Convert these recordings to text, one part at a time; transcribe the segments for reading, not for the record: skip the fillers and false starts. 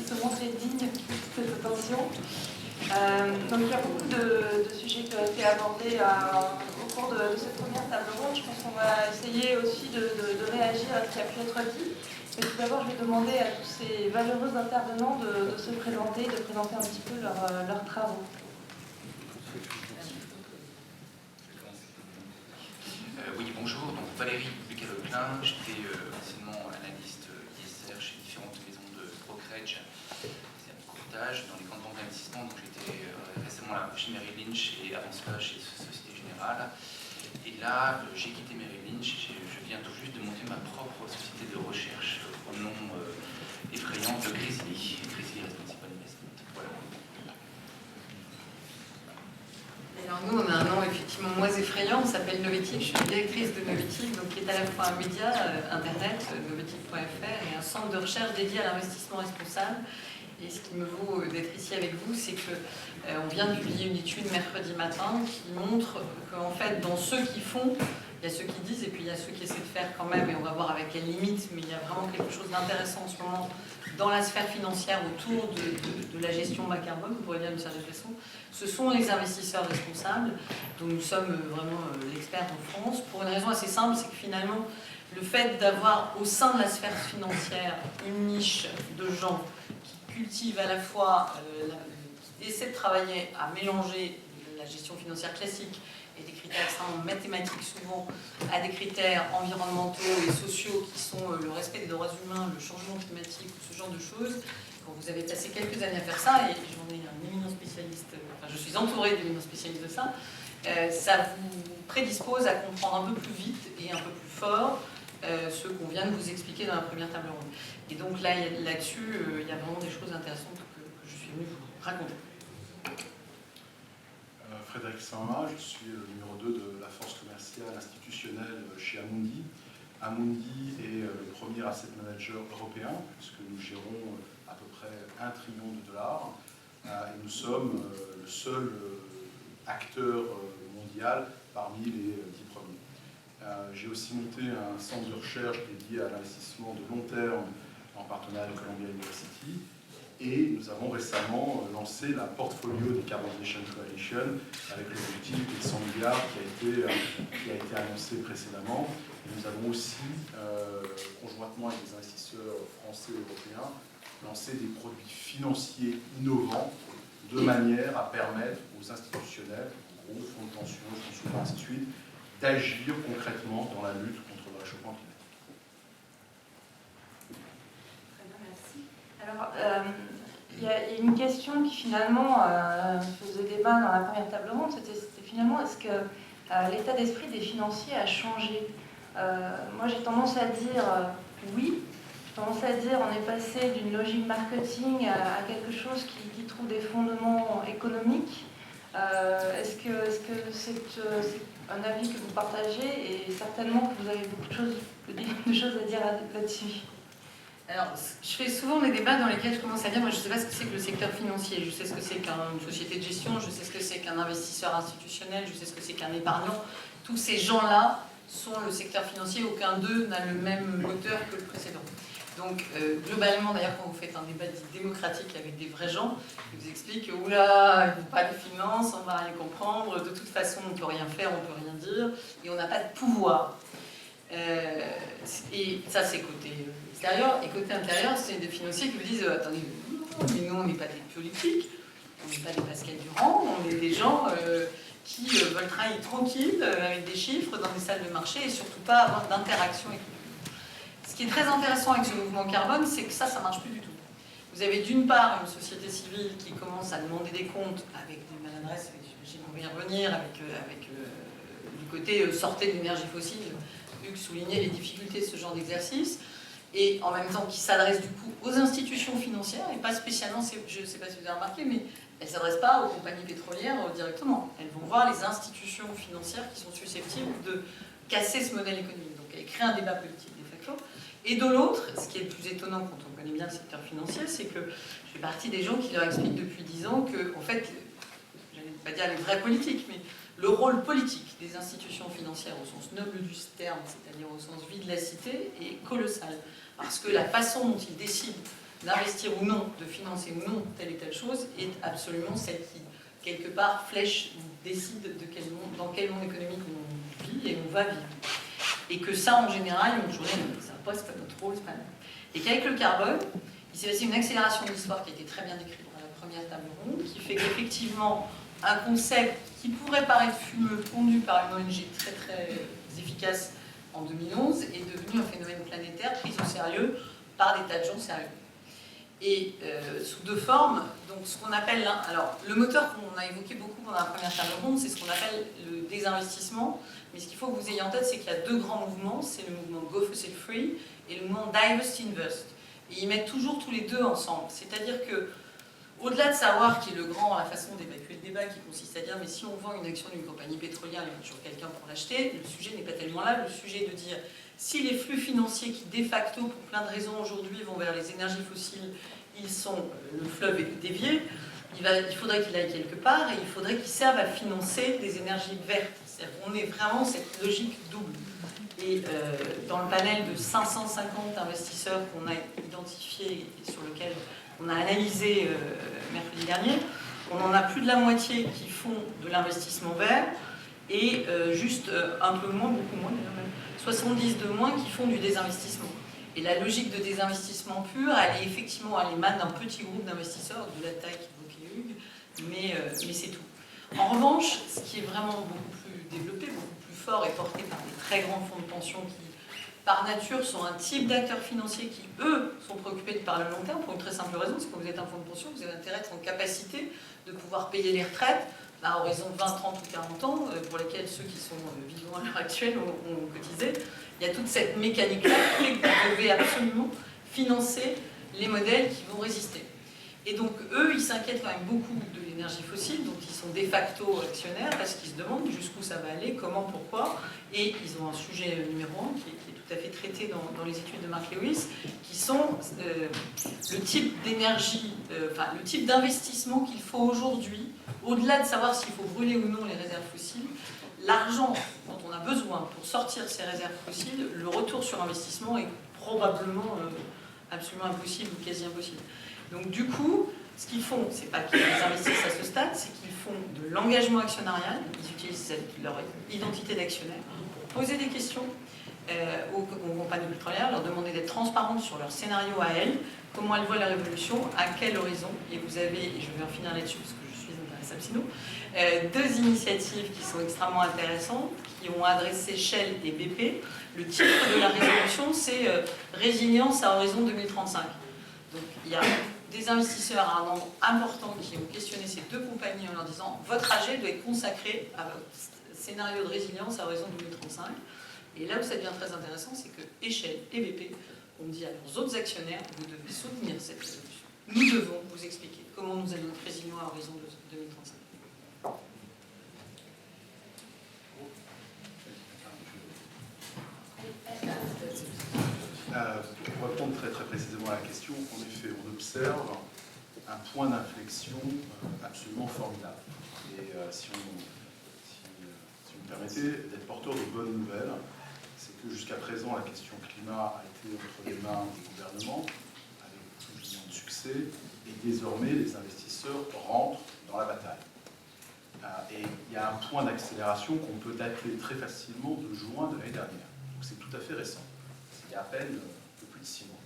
se montrer digne de cette attention. Donc il y a beaucoup de sujets qui ont été abordés au cours de cette première table ronde. Je pense qu'on va essayer aussi de réagir à ce qui a pu être dit. Mais tout d'abord, je vais demander à tous ces valeureux intervenants de se présenter, de présenter un petit peu leurs travaux. Oui, bonjour. Donc Valérie Bucaloclin, j'étais anciennement analyste ISR chez différentes maisons de brokerage, c'est un courtage dans les grandes banques d'investissement. Donc j'étais récemment chez Merrill Lynch et avant cela chez Société Générale. Et là, j'ai quitté Merrill Lynch. Je viens tout juste de monter ma propre société de recherche au nom effrayant de Grizzly Responsible Investment. Voilà. Alors nous, on a un nom effectivement moins effrayant, on s'appelle Novetic, je suis directrice de Novetic, donc qui est à la fois un média, internet, novetic.fr, et un centre de recherche dédié à l'investissement responsable. Et ce qui me vaut d'être ici avec vous, c'est qu'on vient de publier une étude mercredi matin qui montre qu'en fait, dans ceux qui font, il y a ceux qui disent et puis il y a ceux qui essaient de faire quand même, et on va voir avec quelles limites, mais il y a vraiment quelque chose d'intéressant en ce moment dans la sphère financière autour de la gestion bas carbone, on pourrait dire d'une certaine façon. Ce sont les investisseurs responsables, dont nous sommes vraiment l'expert en France, pour une raison assez simple, c'est que finalement, le fait d'avoir au sein de la sphère financière une niche de gens qui cultivent à la fois, qui essaient de travailler à mélanger la gestion financière classique et des critères extrêmement mathématiques souvent à des critères environnementaux et sociaux qui sont le respect des droits humains, le changement climatique ou ce genre de choses. Quand vous avez passé quelques années à faire ça, et j'en ai un éminent spécialiste, enfin je suis entourée d'éminents spécialistes de ça, ça vous prédispose à comprendre un peu plus vite et un peu plus fort ce qu'on vient de vous expliquer dans la première table ronde. Et donc là-dessus, il y a vraiment des choses intéressantes que je suis venue vous raconter. Frédéric Saint-Marc, je suis le numéro 2 de la force commerciale institutionnelle chez Amundi. Amundi est le premier asset manager européen, puisque nous gérons à peu près $1 trillion. Et nous sommes le seul acteur mondial parmi les 10 premiers. J'ai aussi monté un centre de recherche dédié à l'investissement de long terme en partenariat avec Columbia University. Et nous avons récemment lancé la Portfolio Decarbonization Coalition avec l'objectif des 100 milliards qui a été annoncé précédemment. Et nous avons aussi, conjointement avec les investisseurs français et européens, lancé des produits financiers innovants de manière à permettre aux institutionnels, aux gros fonds de pension, fonds souverains, ainsi de suite, d'agir concrètement dans la lutte contre le réchauffement climatique. Alors, il y a une question qui finalement faisait débat dans la première table ronde, c'était finalement est-ce que l'état d'esprit des financiers a changé? Moi j'ai tendance à dire oui, j'ai tendance à dire on est passé d'une logique marketing à quelque chose qui trouve des fondements économiques. Est-ce que c'est un avis que vous partagez et certainement que vous avez beaucoup de choses à dire là-dessus? Alors, je fais souvent des débats dans lesquels je commence à dire, moi je ne sais pas ce que c'est que le secteur financier, je sais ce que c'est qu'une société de gestion, je sais ce que c'est qu'un investisseur institutionnel, je sais ce que c'est qu'un épargnant. Tous ces gens-là sont le secteur financier, aucun d'eux n'a le même moteur que le précédent. Donc, globalement, d'ailleurs, quand vous faites un débat démocratique avec des vrais gens, ils vous expliquent que, oula, il n'y a pas de finances, on ne va rien comprendre, de toute façon, on ne peut rien faire, on ne peut rien dire, et on n'a pas de pouvoir. Et ça, c'est côté extérieur. Et côté intérieur, c'est des financiers qui vous disent attendez, mais nous, on n'est pas des politiques, on n'est pas des Pascal Durand, on est des gens qui veulent travailler tranquille, avec des chiffres, dans des salles de marché, et surtout pas avoir d'interaction avec nous. Ce qui est très intéressant avec ce mouvement carbone, c'est que ça ne marche plus du tout. Vous avez d'une part une société civile qui commence à demander des comptes avec des maladresses, j'aimerais y revenir, avec du côté sortez de l'énergie fossile. Hugues soulignait les difficultés de ce genre d'exercice, et en même temps qui s'adresse du coup aux institutions financières, et pas spécialement, je ne sais pas si vous avez remarqué, mais elles ne s'adressent pas aux compagnies pétrolières directement. Elles vont voir les institutions financières qui sont susceptibles de casser ce modèle économique. Donc elles créent un débat politique de facto. Et de l'autre, ce qui est le plus étonnant quand on connaît bien le secteur financier, c'est que je fais partie des gens qui leur expliquent depuis 10 ans que, en fait, je ne vais pas dire les vrais politiques, mais le rôle politique des institutions financières au sens noble du terme, c'est-à-dire au sens vie de la cité, est colossal. Parce que la façon dont ils décident d'investir ou non, de financer ou non telle et telle chose, est absolument celle qui, quelque part, flèche ou décide de dans quel monde économique on vit et on va vivre. Et que ça, en général, ils ont toujours dit, ça va pas, c'est pas notre rôle, c'est pas nous. Et qu'avec le carbone, il s'est passé une accélération de l'histoire qui a été très bien décrite dans la première table ronde, qui fait qu'effectivement, un concept qui pourrait paraître fumeux, pondu par une ONG très très efficace en 2011, est devenu un phénomène planétaire pris au sérieux par des tas de gens sérieux. Et sous deux formes, donc ce qu'on appelle, alors le moteur qu'on a évoqué beaucoup pendant la première table ronde, c'est ce qu'on appelle le désinvestissement, mais ce qu'il faut que vous ayez en tête, c'est qu'il y a deux grands mouvements, c'est le mouvement Go Fossil Free et le mouvement Divest Invest. Et ils mettent toujours tous les deux ensemble, c'est-à-dire que au-delà de savoir qui est la façon d'évacuer le débat qui consiste à dire mais si on vend une action d'une compagnie pétrolière, il y a toujours quelqu'un pour l'acheter, le sujet n'est pas tellement là, le sujet est de dire si les flux financiers qui de facto, pour plein de raisons aujourd'hui, vont vers les énergies fossiles, le fleuve est dévié, il faudrait qu'il aille quelque part et il faudrait qu'il serve à financer des énergies vertes. C'est-à-dire qu'on est vraiment cette logique double. Et dans le panel de 550 investisseurs qu'on a identifiés et sur lequel on a analysé mercredi dernier, on en a plus de la moitié qui font de l'investissement vert et juste un peu moins, beaucoup moins, 70 de moins qui font du désinvestissement. Et la logique de désinvestissement pur, elle émane d'un petit groupe d'investisseurs, de la taille qu'évoquait Hugues, mais c'est tout. En revanche, ce qui est vraiment beaucoup plus développé, beaucoup plus fort et porté par des très grands fonds de pension qui, par nature, sont un type d'acteurs financiers qui, eux, sont préoccupés par le long terme, pour une très simple raison, c'est que quand vous êtes un fonds de pension, vous avez intérêt à être en capacité de pouvoir payer les retraites à horizon 20, 30 ou 40 ans, pour lesquels ceux qui sont vivants à l'heure actuelle ont cotisé. Il y a toute cette mécanique-là qui fait que vous devez absolument financer les modèles qui vont résister. Et donc, eux, ils s'inquiètent quand même beaucoup de l'énergie fossile, donc ils sont de facto actionnaires parce qu'ils se demandent jusqu'où ça va aller, comment, pourquoi. Et ils ont un sujet numéro 1 qui est tout à fait traité dans les études de Mark Lewis, qui sont le type d'énergie, le type d'investissement qu'il faut aujourd'hui, au-delà de savoir s'il faut brûler ou non les réserves fossiles, l'argent dont on a besoin pour sortir ces réserves fossiles, le retour sur investissement est probablement absolument impossible ou quasi impossible. Donc du coup, ce qu'ils font, c'est pas qu'ils investissent à ce stade, c'est qu'ils font de l'engagement actionnarial, ils utilisent leur identité d'actionnaire pour poser des questions aux compagnies pétrolières, leur demander d'être transparentes sur leur scénario à elles, comment elles voient la révolution, à quel horizon. Et vous avez, et je vais en finir là-dessus parce que je suis intéressée à Sapsino, deux initiatives qui sont extrêmement intéressantes, qui ont adressé Shell et BP. Le titre de la résolution, c'est Résilience à horizon 2035. Donc il y a des investisseurs à un nombre important qui ont questionné ces deux compagnies en leur disant votre AG doit être consacré à votre scénario de résilience à horizon 2035. Et là où ça devient très intéressant, c'est que Shell et BP ont dit à leurs autres actionnaires vous devez soutenir cette résolution. Nous devons vous expliquer comment nous allons être résilients à horizon 2035. Pour répondre très précisément à la question, en effet, on observe un point d'inflexion absolument formidable. Et si vous me permettez d'être porteur de bonnes nouvelles, c'est que jusqu'à présent, la question climat a été entre les mains des gouvernements, avec plus ou moins de succès, et désormais, les investisseurs rentrent dans la bataille. Et il y a un point d'accélération qu'on peut dater très facilement de juin de l'année dernière. Donc c'est tout à fait récent. Il y a à peine plus de 6 mois.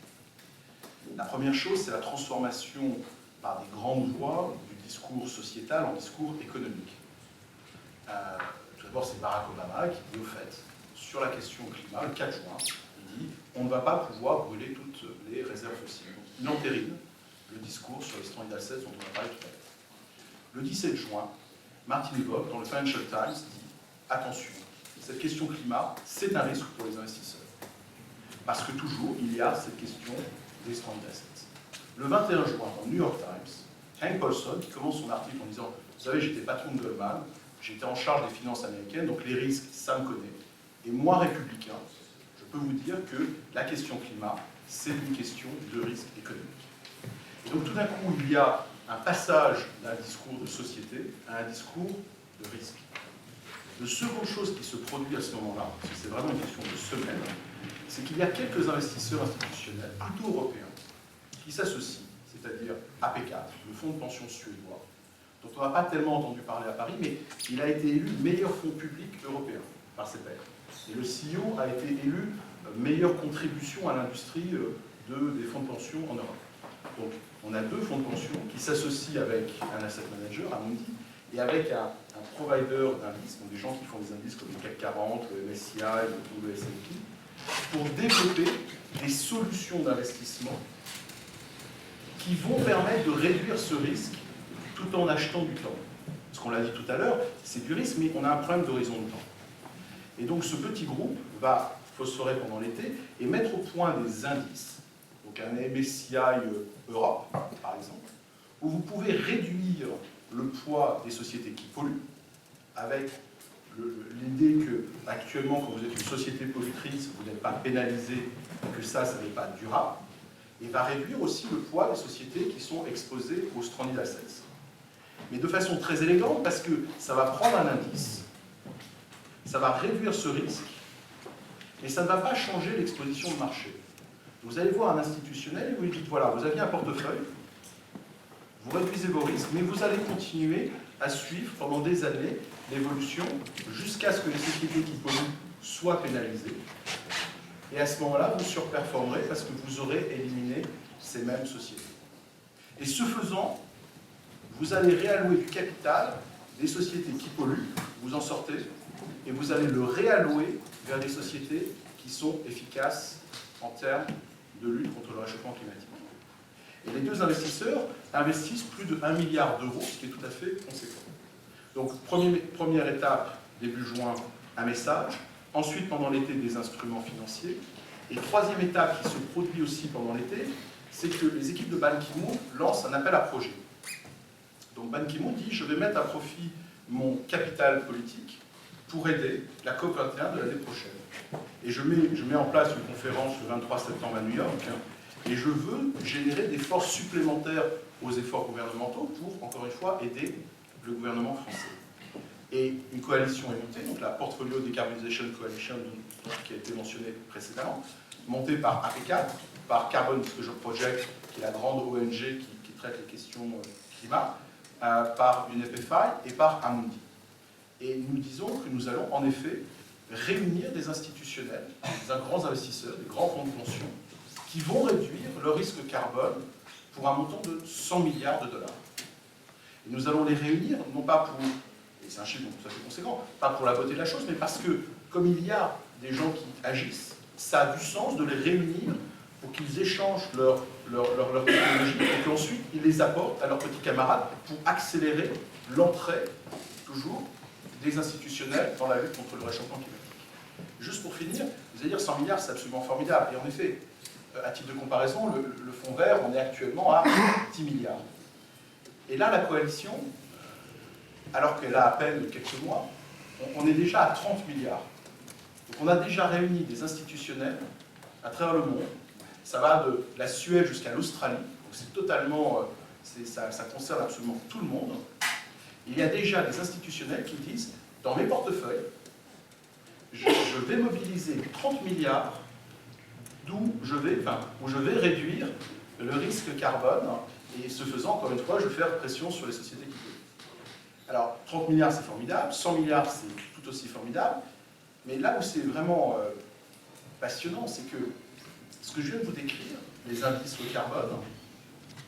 La première chose, c'est la transformation par des grandes voix du discours sociétal en discours économique. Tout d'abord, c'est Barack Obama qui dit au fait, sur la question climat, le 4 juin, il dit on ne va pas pouvoir brûler toutes les réserves fossiles. Donc, il entérine le discours sur les stranded assets dont on a parlé tout à l'heure. Le 17 juin, Martin Bock, dans le Financial Times, dit attention, cette question climat, c'est un risque pour les investisseurs. Parce que toujours, il y a cette question des stranded assets. Le 21 juin, dans le New York Times, Hank Paulson, qui commence son article en disant « Vous savez, j'étais patron de Goldman, j'étais en charge des finances américaines, donc les risques, ça me connaît. Et moi, républicain, je peux vous dire que la question climat, c'est une question de risque économique. » Et donc tout d'un coup, il y a un passage d'un discours de société à un discours de risque. La seconde chose qui se produit à ce moment-là, parce que c'est vraiment une question de semaine, c'est qu'il y a quelques investisseurs institutionnels, plutôt européens, qui s'associent, c'est-à-dire AP4, le fonds de pension suédois, dont on n'a pas tellement entendu parler à Paris, mais il a été élu meilleur fonds public européen par ses pairs. Et le CEO a été élu meilleure contribution à l'industrie des fonds de pension en Europe. Donc, on a deux fonds de pension qui s'associent avec un asset manager, Amundi, et avec un provider d'indices, donc des gens qui font des indices comme le CAC 40, le MSCI ou le S&P, pour développer des solutions d'investissement qui vont permettre de réduire ce risque tout en achetant du temps. Parce qu'on l'a dit tout à l'heure, c'est du risque, mais on a un problème d'horizon de temps. Et donc ce petit groupe va phosphorer pendant l'été et mettre au point des indices, donc un MSCI Europe, par exemple, où vous pouvez réduire le poids des sociétés qui polluent, avec l'idée que, actuellement, quand vous êtes une société pollutrice, vous n'êtes pas pénalisé, que ça n'est pas durable, et va réduire aussi le poids des sociétés qui sont exposées aux stranded assets. Mais de façon très élégante, parce que ça va prendre un indice, ça va réduire ce risque, mais ça ne va pas changer l'exposition de marché. Vous allez voir un institutionnel et vous lui dites, voilà, vous aviez un portefeuille, vous réduisez vos risques, mais vous allez continuer à suivre pendant des années l'évolution jusqu'à ce que les sociétés qui polluent soient pénalisées. Et à ce moment-là, vous surperformerez parce que vous aurez éliminé ces mêmes sociétés. Et ce faisant, vous allez réallouer du capital des sociétés qui polluent, vous en sortez, et vous allez le réallouer vers des sociétés qui sont efficaces en termes de lutte contre le réchauffement climatique. Et les deux investisseurs investissent plus de 1 milliard d'euros, ce qui est tout à fait conséquent. Donc, première étape, début juin, un message. Ensuite, pendant l'été, des instruments financiers. Et troisième étape qui se produit aussi pendant l'été, c'est que les équipes de Ban Ki-moon lancent un appel à projet. Donc Ban Ki-moon dit « Je vais mettre à profit mon capital politique pour aider la COP21 de l'année prochaine. » Et je mets en place une conférence le 23 septembre à New York, et je veux générer des forces supplémentaires aux efforts gouvernementaux pour, encore une fois, aider le gouvernement français. Et une coalition est montée, donc la Portfolio Decarbonization Coalition qui a été mentionnée précédemment, montée par AP4, par Carbon Disclosure Project, qui est la grande ONG qui traite les questions climat, par UNFFI et par Amundi. Et nous disons que nous allons en effet réunir des institutionnels, des grands investisseurs, des grands fonds de pension, qui vont réduire le risque carbone pour un montant de 100 milliards de dollars. Et nous allons les réunir, non pas pour, et c'est un chiffre tout à fait conséquent, pas pour la beauté de la chose, mais parce que, comme il y a des gens qui agissent, ça a du sens de les réunir pour qu'ils échangent leur technologie et qu'ensuite ils les apportent à leurs petits camarades pour accélérer l'entrée, toujours, des institutionnels dans la lutte contre le réchauffement climatique. Juste pour finir, vous allez dire 100 milliards, c'est absolument formidable. Et en effet, à titre de comparaison, le fonds vert, on est actuellement à 10 milliards. Et là, la coalition, alors qu'elle a à peine quelques mois, on est déjà à 30 milliards. Donc on a déjà réuni des institutionnels à travers le monde. Ça va de la Suède jusqu'à l'Australie. Donc c'est totalement, ça concerne absolument tout le monde. Il y a déjà des institutionnels qui disent, dans mes portefeuilles, je vais mobiliser 30 milliards d'où je vais réduire le risque carbone. Et ce faisant, encore une fois, je vais faire pression sur les sociétés qui polluent. Alors, 30 milliards, c'est formidable. 100 milliards, c'est tout aussi formidable. Mais là où c'est vraiment passionnant, c'est que ce que je viens de vous décrire, les indices au carbone,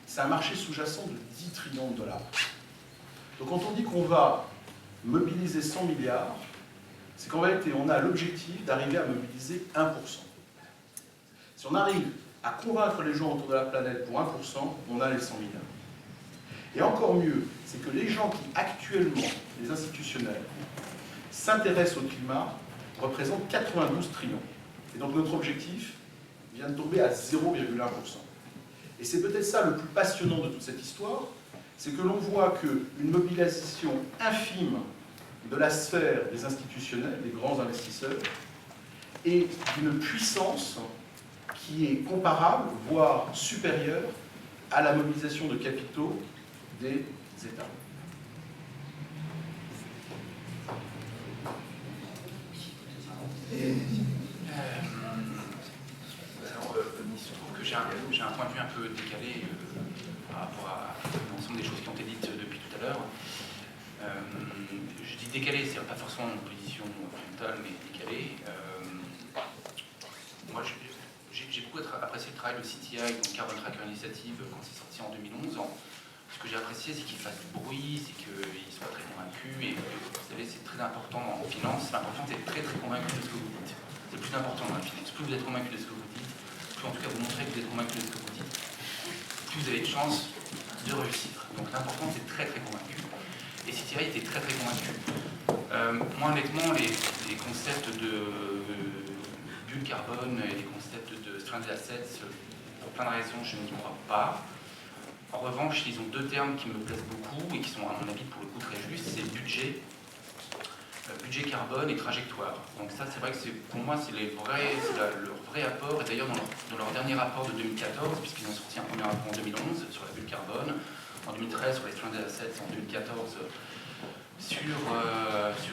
c'est un marché sous-jacent de 10 trillions de dollars. Donc quand on dit qu'on va mobiliser 100 milliards, c'est qu'en réalité, on a l'objectif d'arriver à mobiliser 1%. Si on arrive à convaincre les gens autour de la planète pour 1%, on a les 100 milliards. Et encore mieux, c'est que les gens qui actuellement, les institutionnels, s'intéressent au climat, représentent 92 trillions. Et donc notre objectif vient de tomber à 0,1%. Et c'est peut-être ça le plus passionnant de toute cette histoire, c'est que l'on voit qu'une mobilisation infime de la sphère des institutionnels, des grands investisseurs, et d'une puissance qui est comparable, voire supérieure, à la mobilisation de capitaux des États. Alors, il se trouve que j'ai j'ai un point de vue un peu décalé par rapport à l'ensemble des choses qui ont été dites depuis tout à l'heure. Je dis décalé, c'est pas forcément une position frontale, mais décalée. Moi, j'ai beaucoup apprécié le travail de CTI, donc Carbon Tracker Initiative, quand c'est sorti en 2011. Ce que j'ai apprécié, c'est qu'il fasse du bruit, c'est qu'il soit très convaincu. Et vous savez, c'est très important en finance. L'important, c'est d'être très très convaincu de ce que vous dites. C'est le plus important dans la finance. Plus vous êtes convaincu de ce que vous dites, plus en tout cas vous montrez que vous êtes convaincu de ce que vous dites, plus vous avez de chances de réussir. Donc l'important, c'est très très convaincu. Et CTI était très très convaincu. Moi, honnêtement, les concepts de bulle carbone et les concepts de stranded assets, pour plein de raisons, je n'y crois pas. En revanche, ils ont deux termes qui me plaisent beaucoup et qui sont, à mon avis, pour le coup, très justes. C'est budget carbone et trajectoire. Donc ça, c'est vrai que pour moi, c'est leur vrai apport. Et d'ailleurs, dans leur dernier rapport de 2014, puisqu'ils ont sorti un premier rapport en 2011 sur la bulle carbone, en 2013 sur les stranded assets, en 2014 sur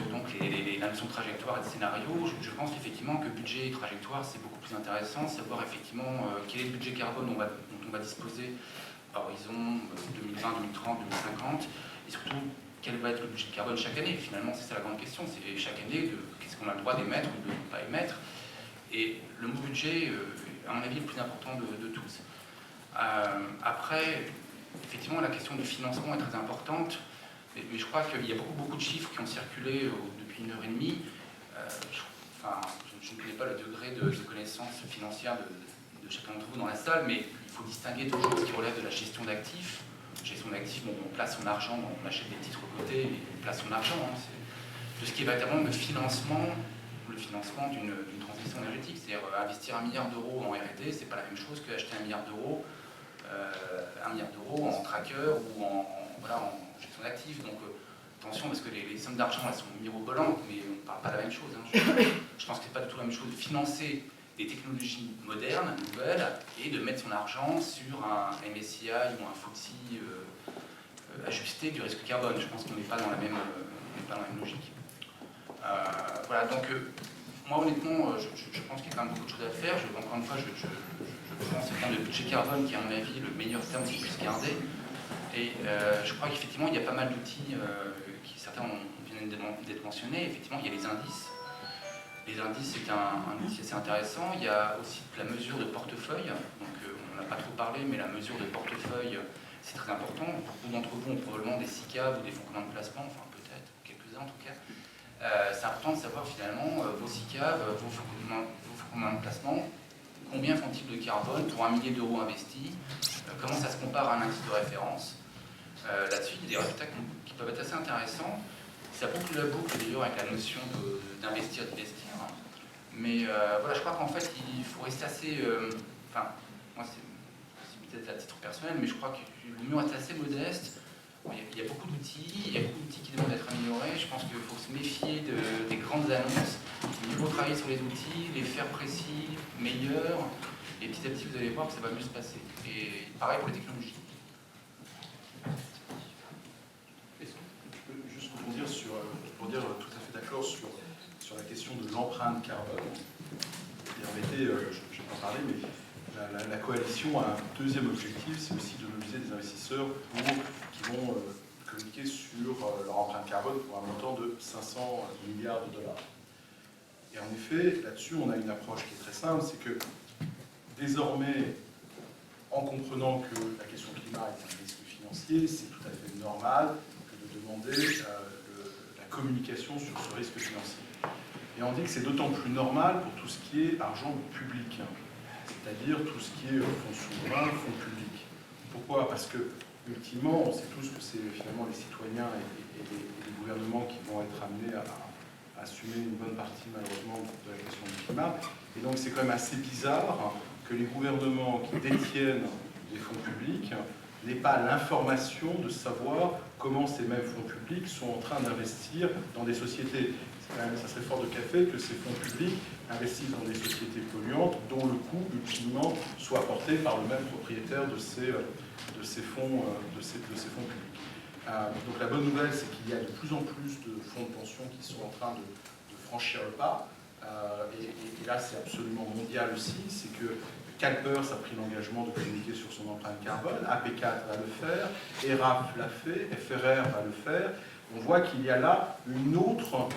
donc la notion de trajectoire et de scénario, je pense effectivement que budget et trajectoire, c'est beaucoup plus intéressant, savoir effectivement quel est le budget carbone dont on va disposer à horizon 2020, 2030, 2050, et surtout quel va être le budget de carbone chaque année. Finalement, c'est ça la grande question, c'est chaque année, qu'est-ce qu'on a le droit d'émettre ou de ne pas émettre. Et le mot budget, à mon avis, est le plus important de tous. Après, effectivement, la question du financement est très importante, mais je crois qu'il y a beaucoup de chiffres qui ont circulé depuis 1h30. Je ne connais pas le degré de connaissance financière de chacun d'entre vous dans la salle, mais il faut distinguer toujours ce qui relève de la gestion d'actifs. Gestion d'actifs, on place son argent, on achète des titres cotés et on place son argent. De ce qui est véritablement le financement d'une transition énergétique. C'est-à-dire investir 1 milliard d'euros en R&D, c'est pas la même chose qu'acheter 1 milliard d'euros en tracker ou en gestion d'actifs. Donc attention, parce que les sommes d'argent, elles sont mirobolantes, mais on ne parle pas de la même chose. Je pense que c'est pas du tout la même chose de financer des technologies modernes, nouvelles, et de mettre son argent sur un MSCI ou un FTSE ajusté du risque carbone. Je pense qu'on n'est pas dans la même logique. Voilà, donc moi honnêtement, je pense qu'il y a quand même beaucoup de choses à faire. Encore une fois, je pense que c'est un de budget carbone qui est à mon avis le meilleur terme qu'on puisse garder. Et je crois qu'effectivement, il y a pas mal d'outils qui certains viennent d'être mentionnés. Effectivement, il y a les indices. Les indices, c'est un outil assez intéressant. Il y a aussi la mesure de portefeuille. Donc, on n'a pas trop parlé, mais la mesure de portefeuille, c'est très important. Beaucoup d'entre vous ont probablement des SICAV ou des fonds communs de placement, enfin peut-être, quelques-uns en tout cas. C'est important de savoir finalement vos SICAV, vos fonds communs de placement, combien font-ils de carbone pour 1 millier d'euros investis, comment ça se compare à un indice de référence. Là-dessus, il y a des résultats qui peuvent être assez intéressants. Ça boucle la boucle d'ailleurs avec la notion d'investir, d'investir. Mais voilà, je crois qu'en fait, il faut rester assez... moi, c'est peut-être à titre personnel, mais je crois que le mieux est assez modeste. Il y a beaucoup d'outils, qui demandent d'être améliorés. Je pense qu'il faut se méfier des grandes annonces. Il faut travailler sur les outils, les faire précis, meilleurs, et petit à petit, vous allez voir que ça va mieux se passer. Et pareil pour les technologies. Juste pour dire tout à fait d'accord sur la question de l'empreinte carbone. Permettez, je n'ai pas parlé, mais la coalition a un deuxième objectif, c'est aussi de mobiliser des investisseurs qui vont communiquer sur leur empreinte carbone pour un montant de 500 milliards de dollars. Et en effet, là-dessus, on a une approche qui est très simple, c'est que désormais, en comprenant que la question climat est un risque financier, c'est tout à fait normal que de demander la communication sur ce risque financier. Et on dit que c'est d'autant plus normal pour tout ce qui est argent public, c'est-à-dire tout ce qui est fonds souverains, fonds publics. Pourquoi? Parce que, ultimement, on sait tous que c'est finalement les citoyens et les gouvernements qui vont être amenés à assumer une bonne partie, malheureusement, de la question du climat. Et donc, c'est quand même assez bizarre que les gouvernements qui détiennent des fonds publics n'aient pas l'information de savoir comment ces mêmes fonds publics sont en train d'investir dans des sociétés. Ça serait fort de café que ces fonds publics investissent dans des sociétés polluantes dont le coût, ultimement, soit porté par le même propriétaire de ces fonds publics. Donc la bonne nouvelle, c'est qu'il y a de plus en plus de fonds de pension qui sont en train de franchir le pas. Et là, c'est absolument mondial aussi, c'est que CalPERS a pris l'engagement de communiquer sur son empreinte carbone, AP4 va le faire, ERAF l'a fait, FRR va le faire. On voit qu'il y a là une autre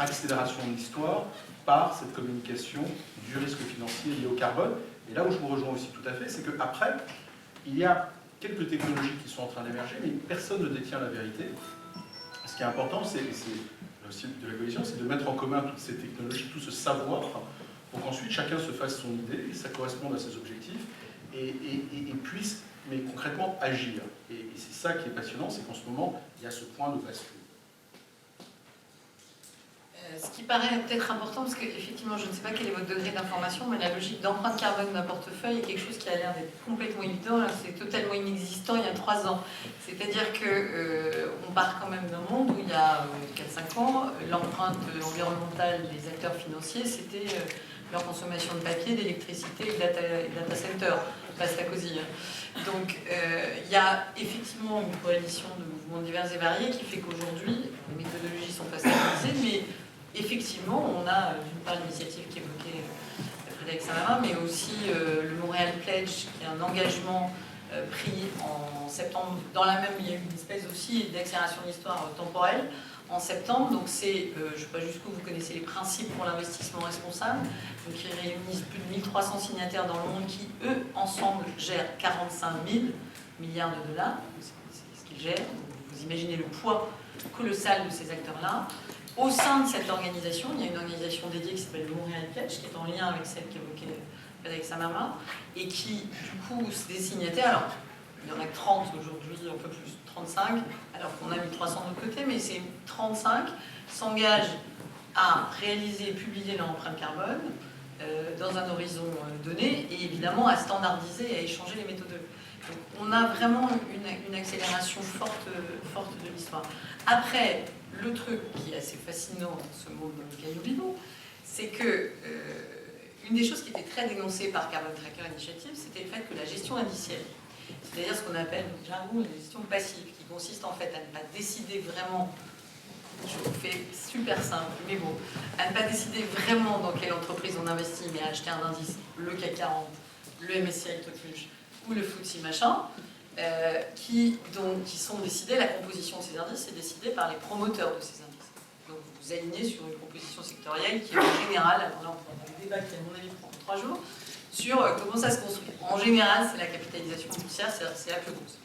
accélération de l'histoire par cette communication du risque financier lié au carbone. Et là où je vous rejoins aussi tout à fait, c'est qu'après, il y a quelques technologies qui sont en train d'émerger, mais personne ne détient la vérité. Ce qui est important, c'est aussi de la cohésion, c'est de mettre en commun toutes ces technologies, tout ce savoir, pour qu'ensuite chacun se fasse son idée, et ça corresponde à ses objectifs, et puisse, mais concrètement, agir. Et c'est ça qui est passionnant, c'est qu'en ce moment, il y a ce point de bascule. Ce qui paraît peut-être important, parce qu'effectivement, je ne sais pas quel est votre degré d'information, mais la logique d'empreinte carbone d'un portefeuille est quelque chose qui a l'air d'être complètement évident. C'est totalement inexistant il y a 3 ans. C'est-à-dire qu'on part quand même d'un monde où il y a 4-5 ans, l'empreinte environnementale des acteurs financiers, c'était leur consommation de papier, d'électricité et de data center. Basta cosy. Donc il y a effectivement une coalition de mouvements divers et variés qui fait qu'aujourd'hui, les méthodologies sont pas stabilisées, mais effectivement, on a d'une part l'initiative qui évoquait Frédéric Saint-Marin, mais aussi le Montréal Pledge, qui est un engagement pris en septembre. Dans la même, il y a eu une espèce aussi d'accélération de l'histoire temporelle en septembre. Donc c'est, je ne sais pas jusqu'où vous connaissez les principes pour l'investissement responsable. Donc ils réunissent plus de 1300 signataires dans le monde qui, eux, ensemble, gèrent 45 000 milliards de dollars. C'est ce qu'ils gèrent. Donc, vous imaginez le poids colossal de ces acteurs-là. Au sein de cette organisation, il y a une organisation dédiée qui s'appelle le Montréal Pledge, qui est en lien avec celle qu'évoquait Frédéric Saint-Marin, et qui, du coup, des signataires, alors il y en a que 30 aujourd'hui, un peu plus, 35, alors qu'on a 1300 de l'autre côté, mais c'est 35, s'engagent à réaliser et publier leur empreinte carbone dans un horizon donné, et évidemment à standardiser et à échanger les méthodes. Donc on a vraiment une accélération forte de l'histoire. Après, le truc qui est assez fascinant dans ce monde dans lequel nous vivons, c'est que une des choses qui était très dénoncée par Carbon Tracker Initiative, c'était le fait que la gestion indicielle, c'est-à-dire ce qu'on appelle dans le jargon la gestion passive, qui consiste en fait à ne pas décider vraiment, je vous fais super simple, mais bon, à ne pas décider vraiment dans quelle entreprise on investit, mais à acheter un indice, le CAC 40, le MSCI Topluge ou le FTSE machin, qui sont décidés, la composition de ces indices est décidée par les promoteurs de ces indices. Donc vous vous alignez sur une composition sectorielle qui est en général, alors là on va avoir un débat qui à mon avis prend 3 jours, sur comment ça se construit. En général, c'est la capitalisation boursière, c'est la plus grosse.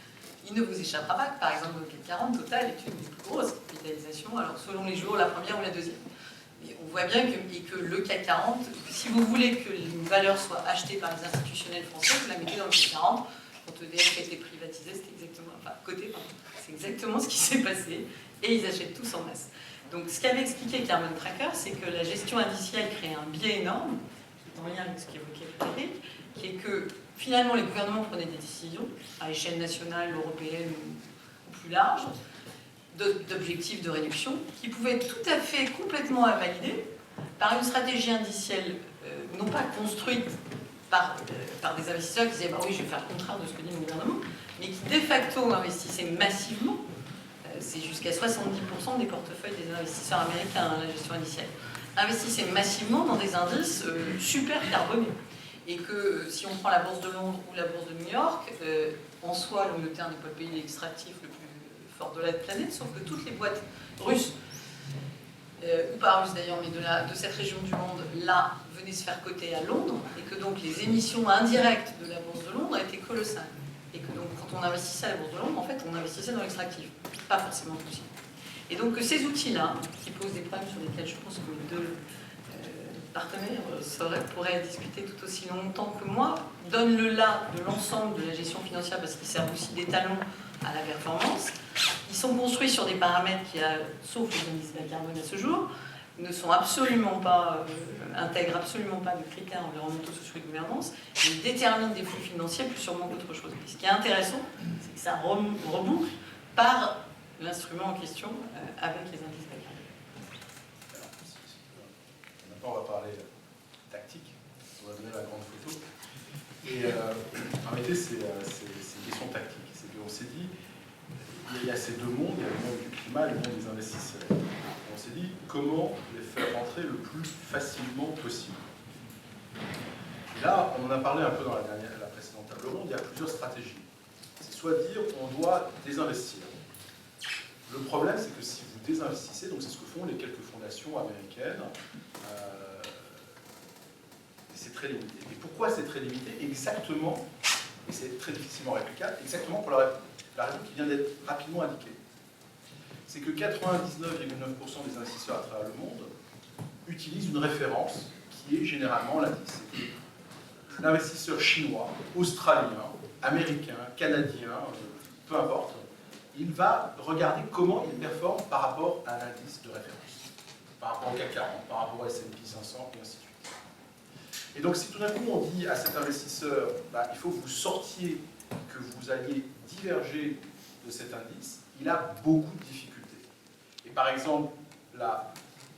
Il ne vous échappera pas que par exemple le CAC 40 Total est une des plus grosses capitalisations, alors selon les jours, la première ou la deuxième. Mais on voit bien que le CAC 40, si vous voulez que une valeur soit achetée par les institutionnels français, vous la mettez dans le CAC 40. Quand EDF a été privatisé, c'est exactement ce qui s'est passé, et ils achètent tous en masse. Donc ce qu'avait expliqué Carbon Tracker, c'est que la gestion indicielle crée un biais énorme, qui est en lien avec ce qu'évoquait Frédéric, qui est que finalement les gouvernements prenaient des décisions à échelle nationale, européenne ou plus large, d'objectifs de réduction, qui pouvaient être tout à fait complètement invalider par une stratégie indicielle non pas construite par des investisseurs qui disaient bah oui, je vais faire le contraire de ce que dit mon gouvernement, mais qui de facto investissaient massivement, c'est jusqu'à 70% des portefeuilles des investisseurs américains, la gestion indicielle, investissaient massivement dans des indices super carbonés. Et que si on prend la bourse de Londres ou la bourse de New York, en soi, l'Angleterre n'est pas le pays extractif le plus fort de la planète, sauf que toutes les boîtes russes, ou pas russes d'ailleurs, mais de cette région du monde, là, venaient se faire coter à Londres, et que donc les émissions indirectes de la bourse de Londres étaient colossales. Et que donc quand on investissait à la bourse de Londres, en fait, on investissait dans l'extractif, pas forcément possible. Et donc ces outils-là, qui posent des problèmes sur lesquels je pense que les deux partenaires pourraient discuter tout aussi longtemps que moi, donnent le là de l'ensemble de la gestion financière parce qu'ils servent aussi d'étalon à la performance. Ils sont construits sur des paramètres qui, sauf les indices de la carbone à ce jour, ne sont absolument pas, intègrent absolument pas de critères environnementaux, sociaux et de gouvernance, et ils déterminent des flux financiers plus sûrement qu'autre chose. Et ce qui est intéressant, c'est que ça reboucle par l'instrument en question avec les indices de la carbone. Maintenant, on va parler tactique. On va donner la grande photo. Et en réalité, c'est une question tactique. C'est qu'on s'est dit, il y a ces deux mondes, il y a le monde du climat et le monde des investisseurs. On s'est dit comment les faire rentrer le plus facilement possible. Et là, on en a parlé un peu dans la précédente table ronde, il y a plusieurs stratégies. C'est soit dire on doit désinvestir. Le problème, c'est que si vous désinvestissez, donc c'est ce que font les quelques fondations américaines, c'est très limité. Et pourquoi c'est très limité? Exactement, et c'est très difficilement réplicable, exactement pour la raison qui vient d'être rapidement indiquée. C'est que 99,9% des investisseurs à travers le monde utilisent une référence qui est généralement l'indice. L'investisseur chinois, australien, américain, canadien, peu importe, il va regarder comment il performe par rapport à l'indice de référence, par rapport au CAC 40, par rapport au S&P 500, et ainsi de suite. Et donc, si tout d'un coup on dit à cet investisseur, il faut que vous sortiez, que vous alliez diverger de cet indice, il a beaucoup de difficultés. Et par exemple, la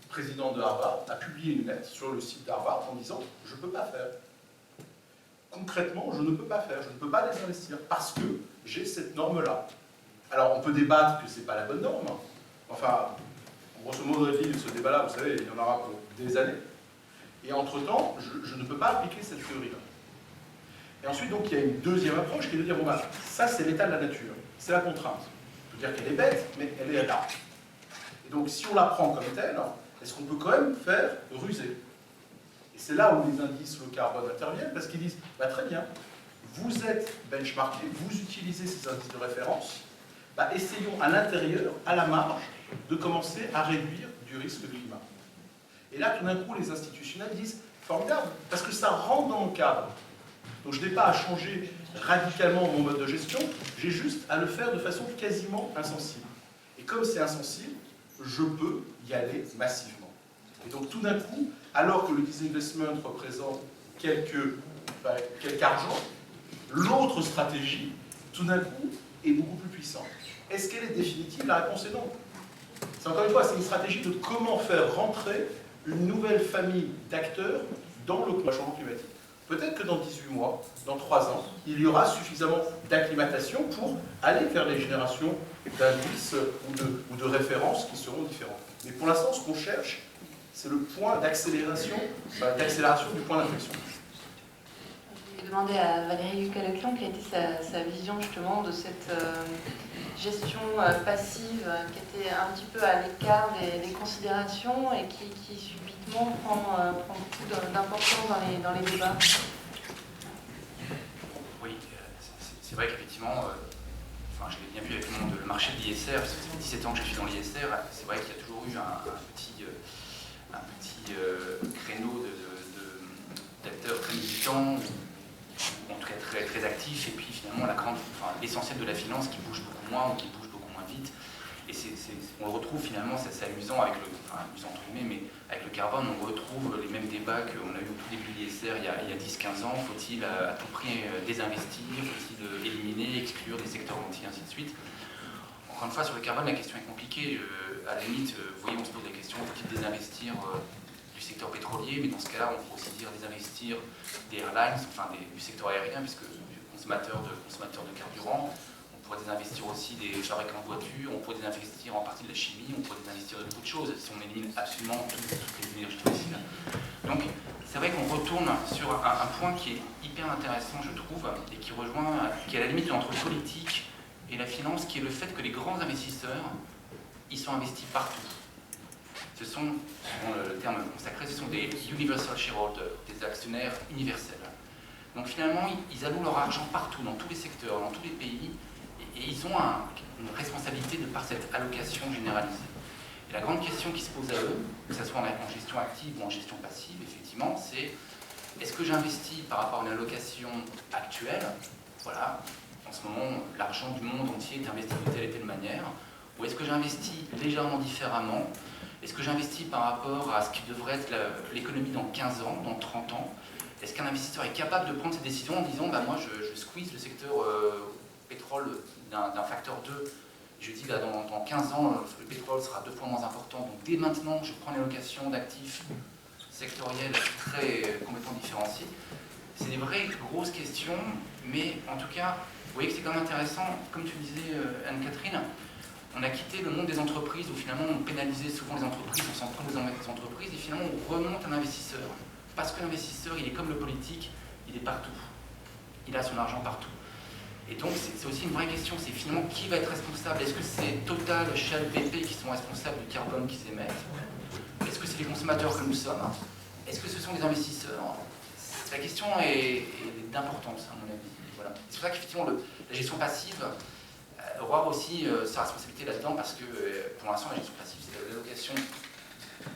présidente de Harvard a publié une lettre sur le site d'Harvard en disant « je ne peux pas faire ». Concrètement, je ne peux pas faire, je ne peux pas désinvestir parce que j'ai cette norme-là. Alors, on peut débattre que ce n'est pas la bonne norme. Enfin, grosso modo, ce débat-là, vous savez, il y en aura pour des années. Et entre-temps, je ne peux pas appliquer cette théorie-là. Et ensuite, donc, il y a une deuxième approche qui est de dire, bon, ça, c'est l'état de la nature, c'est la contrainte. On peut dire qu'elle est bête, mais elle est là. Et donc, si on la prend comme telle, est-ce qu'on peut quand même faire ruser? Et c'est là où les indices low carbone interviennent, parce qu'ils disent, très bien, vous êtes benchmarké, vous utilisez ces indices de référence, essayons à l'intérieur, à la marge, de commencer à réduire du risque climat. Et là, tout d'un coup, les institutionnels disent, formidable, parce que ça rentre dans mon cadre. Donc je n'ai pas à changer radicalement mon mode de gestion, j'ai juste à le faire de façon quasiment insensible. Et comme c'est insensible, je peux y aller massivement. Et donc tout d'un coup, alors que le disinvestment représente quelque argent, l'autre stratégie, tout d'un coup, est beaucoup plus puissante. Est-ce qu'elle est définitive? La réponse est non. C'est encore une fois, c'est une stratégie de comment faire rentrer une nouvelle famille d'acteurs dans le changement climatique. Peut-être que dans 18 mois, dans 3 ans, il y aura suffisamment d'acclimatation pour aller vers les générations d'indices ou de références qui seront différentes. Mais pour l'instant, ce qu'on cherche, c'est le point d'accélération du point d'inflexion. Je vais demander à Valérie Lucas-Leclan quelle a été sa vision justement de cette gestion passive qui était un petit peu à l'écart des considérations et qui subitement prend beaucoup d'importance dans les débats. Oui, c'est vrai qu'effectivement, je l'ai bien vu avec le marché de l'ISR, parce que ça fait 17 ans que je suis dans l'ISR, c'est vrai qu'il y a toujours eu un petit créneau d'acteurs très militants, ou en tout cas très actifs, et puis finalement l'essentiel de la finance qui bouge beaucoup moins ou qui bouge beaucoup moins vite. Et on le retrouve finalement, c'est amusant avec amusant entre guillemets, mais avec le carbone, on retrouve les mêmes débats qu'on a eu au tout début de l'ISR il y a 10-15 ans. Faut-il à tout prix désinvestir? Faut-il éliminer, exclure des secteurs entiers, ainsi de suite? Encore une fois, sur le carbone, la question est compliquée. À la limite, vous voyez, on se pose la question, faut-il désinvestir du secteur pétrolier? Mais dans ce cas-là, on peut aussi dire désinvestir des airlines, du secteur aérien, puisque consommateur de carburant. On pourrait désinvestir aussi des fabricants de voitures, on pourrait désinvestir en partie de la chimie, on pourrait désinvestir de beaucoup de choses, si on élimine absolument toutes les énergies fossiles. Donc, c'est vrai qu'on retourne sur un point qui est hyper intéressant, je trouve, et qui est à la limite entre le politique et la finance, qui est le fait que les grands investisseurs, ils sont investis partout. Ce sont, selon le terme consacré, ce sont des universal shareholders, des actionnaires universels. Donc finalement, ils allouent leur argent partout, dans tous les secteurs, dans tous les pays, et ils ont une responsabilité de par cette allocation généralisée. Et la grande question qui se pose à eux, que ce soit en gestion active ou en gestion passive, effectivement, c'est est-ce que j'investis par rapport à une allocation actuelle? Voilà, en ce moment, l'argent du monde entier est investi de telle et telle manière. Ou est-ce que j'investis légèrement différemment? Est-ce que j'investis par rapport à ce qui devrait être l'économie dans 15 ans, dans 30 ans? Est-ce qu'un investisseur est capable de prendre cette décision en disant moi je squeeze le secteur pétrole d'un facteur 2, je dis dans 15 ans le pétrole sera 2 fois moins important, donc dès maintenant je prends une allocation d'actifs sectoriels complètement différenciés? C'est des vraies grosses questions, mais en tout cas, vous voyez que c'est quand même intéressant, comme tu disais Anne-Catherine, on a quitté le monde des entreprises où finalement on pénalisait souvent les entreprises, on s'en prend des entreprises et finalement on remonte un investisseur. Parce que l'investisseur, il est comme le politique, il est partout. Il a son argent partout. Et donc, c'est aussi une vraie question, c'est finalement qui va être responsable? Est-ce que c'est Total, Shell, BP qui sont responsables du carbone qu'ils émettent? Est-ce que c'est les consommateurs que nous sommes? Est-ce que ce sont les investisseurs? La question est d'importance, à mon avis. Voilà. C'est pour ça qu'effectivement, la gestion passive aura aussi sa responsabilité là-dedans, parce que pour l'instant, la gestion passive, c'est l'allocation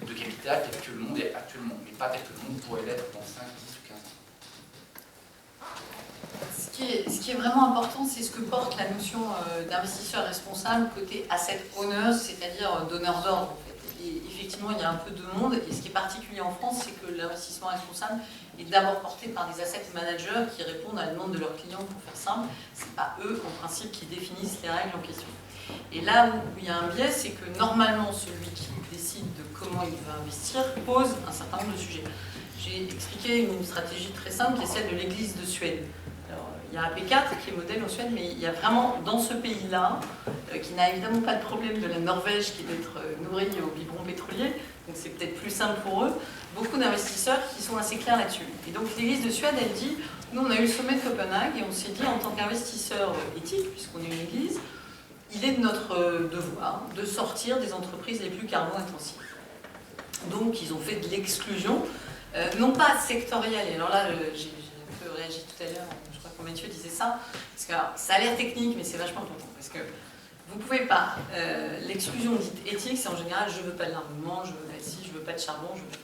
de capital tel que le monde est actuellement, mais pas tel que le monde pourrait l'être dans 5, 10 ou 15 ans. Ce qui est vraiment important, c'est ce que porte la notion d'investisseur responsable côté asset owners, c'est-à-dire donneurs d'ordre en fait. Et effectivement, il y a un peu de monde, et ce qui est particulier en France, c'est que l'investissement responsable est d'abord porté par des asset managers qui répondent à la demande de leurs clients, pour faire simple. Ce n'est pas eux, en principe, qui définissent les règles en question. Et là où il y a un biais, c'est que normalement, celui qui décide de comment il va investir pose un certain nombre de sujets. J'ai expliqué une stratégie très simple qui est celle de l'Église de Suède. Alors, il y a AP4 qui est modèle en Suède, mais il y a vraiment dans ce pays-là, qui n'a évidemment pas le problème de la Norvège qui est d'être nourrie au biberon pétrolier, donc c'est peut-être plus simple pour eux, beaucoup d'investisseurs qui sont assez clairs là-dessus. Et donc l'Église de Suède, elle dit, nous on a eu le sommet de Copenhague et on s'est dit en tant qu'investisseur éthique, puisqu'on est une église, il est de notre devoir de sortir des entreprises les plus carbone-intensives. Donc ils ont fait de l'exclusion, non pas sectorielle, et alors là j'ai un peu réagi tout à l'heure, je crois que Mathieu disait ça, parce que alors, ça a l'air technique mais c'est vachement important, parce que vous ne pouvez pas, l'exclusion dite éthique c'est en général je ne veux pas de l'armement, je veux d'acier, je ne veux pas de charbon, je veux pas...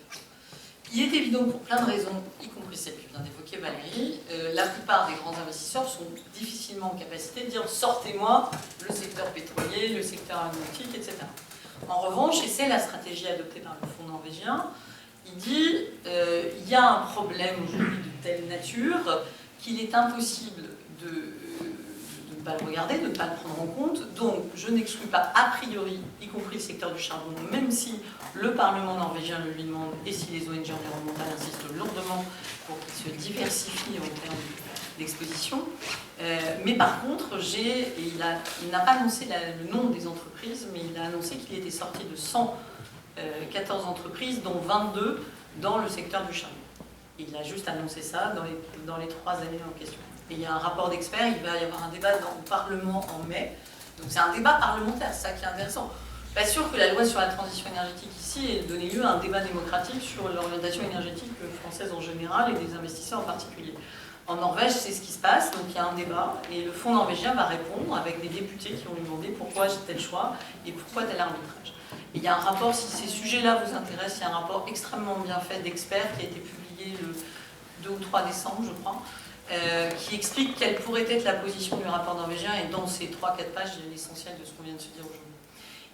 Il est évident pour plein de raisons, y compris celle que vient d'évoquer Valérie, la plupart des grands investisseurs sont difficilement en capacité de dire sortez-moi le secteur pétrolier, le secteur aéronautique, etc. En revanche, et c'est la stratégie adoptée par le fonds norvégien, il dit il y a un problème aujourd'hui de telle nature qu'il est impossible de ne pas le regarder, de ne pas le prendre en compte. Donc, je n'exclus pas a priori, y compris le secteur du charbon, même si le Parlement norvégien le lui demande et si les ONG environnementales insistent lourdement pour qu'il se diversifie en termes d'exposition. Mais par contre, il n'a pas annoncé le nom des entreprises, mais il a annoncé qu'il était sorti de 114 entreprises, dont 22 dans le secteur du charbon. Il a juste annoncé ça dans les 3 années en question. Et il y a un rapport d'experts, il va y avoir un débat au Parlement en mai. Donc c'est un débat parlementaire, c'est ça qui est intéressant. Pas sûr que la loi sur la transition énergétique ici ait donné lieu à un débat démocratique sur l'orientation énergétique française en général et des investisseurs en particulier. En Norvège, c'est ce qui se passe, donc il y a un débat, et le fonds norvégien va répondre avec des députés qui vont lui demander pourquoi j'ai tel choix et pourquoi tel arbitrage. Et il y a un rapport, si ces sujets-là vous intéressent, il y a un rapport extrêmement bien fait d'experts qui a été publié le 2 ou 3 décembre, je crois, qui explique quelle pourrait être la position du rapport norvégien, et dans ces 3-4 pages, il y a l'essentiel de ce qu'on vient de se dire aujourd'hui.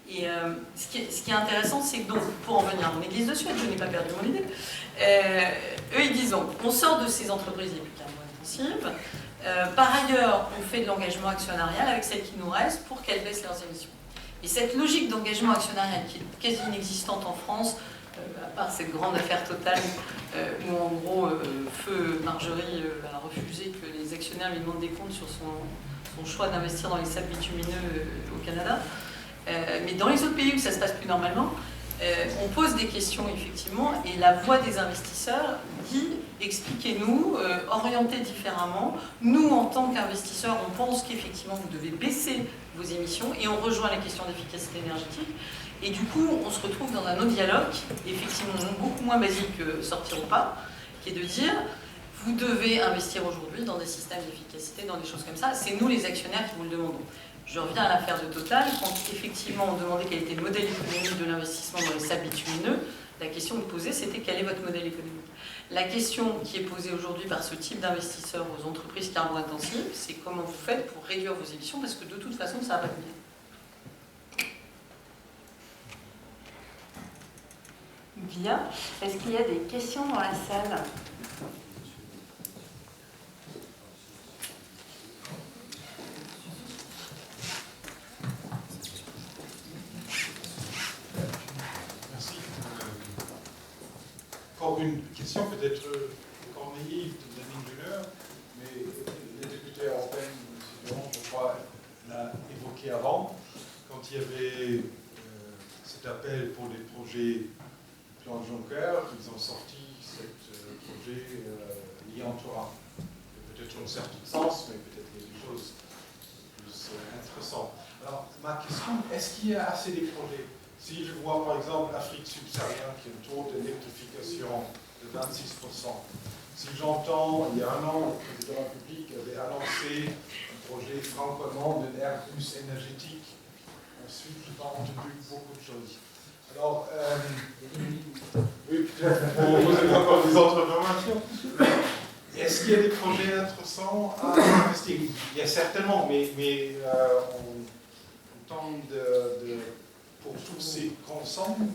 Et ce qui est intéressant, c'est que donc, pour en venir à mon église de Suède, je n'ai pas perdu mon idée, eux ils disent donc, on sort de ces entreprises les plus carbone-intensives, par ailleurs on fait de l'engagement actionnarial avec celles qui nous restent pour qu'elles baissent leurs émissions. Et cette logique d'engagement actionnarial qui est quasi inexistante en France, à part cette grande affaire Total, où en gros Feu Marjorie a refusé que les actionnaires lui demandent des comptes sur son choix d'investir dans les sables bitumineux au Canada. Mais dans les autres pays où ça se passe plus normalement, on pose des questions effectivement, et la voix des investisseurs dit expliquez-nous, orientez différemment. Nous, en tant qu'investisseurs, on pense qu'effectivement vous devez baisser vos émissions, et on rejoint la question d'efficacité énergétique. Et du coup, on se retrouve dans un autre dialogue, effectivement beaucoup moins basique que sortir ou pas, qui est de dire vous devez investir aujourd'hui dans des systèmes d'efficacité, dans des choses comme ça. C'est nous les actionnaires qui vous le demandons. Je reviens à l'affaire de Total, quand effectivement on demandait quel était le modèle économique de l'investissement dans les sables bitumineux, la question que posée c'était quel est votre modèle économique. La question qui est posée aujourd'hui par ce type d'investisseurs aux entreprises carbone-intensives, c'est comment vous faites pour réduire vos émissions, parce que de toute façon ça va pas bien. Bien. Est-ce qu'il y a des questions dans la salle ? Encore une question peut-être encore naïve de Damien Müller, mais les députés européens, M. Durand, je crois, l'a évoqué avant, quand il y avait cet appel pour les projets du plan Juncker, ils ont sorti ce projet lié en Torah. peut-être un certain sens, mais peut-être il y a des choses plus intéressantes. Alors, ma question, est-ce qu'il y a assez de projets? Si je vois par exemple l'Afrique subsaharienne qui a un taux d'électrification de 26%, si j'entends, il y a un an, le président de la République avait annoncé un projet franco-allemand d'un Airbus énergétique. Ensuite, je n'ai pas entendu beaucoup de choses. Alors, oui, peut-être vous avez encore des autres informations. Est-ce qu'il y a des projets intéressants à investir? Il y a certainement, mais en temps pour tous ces consommés,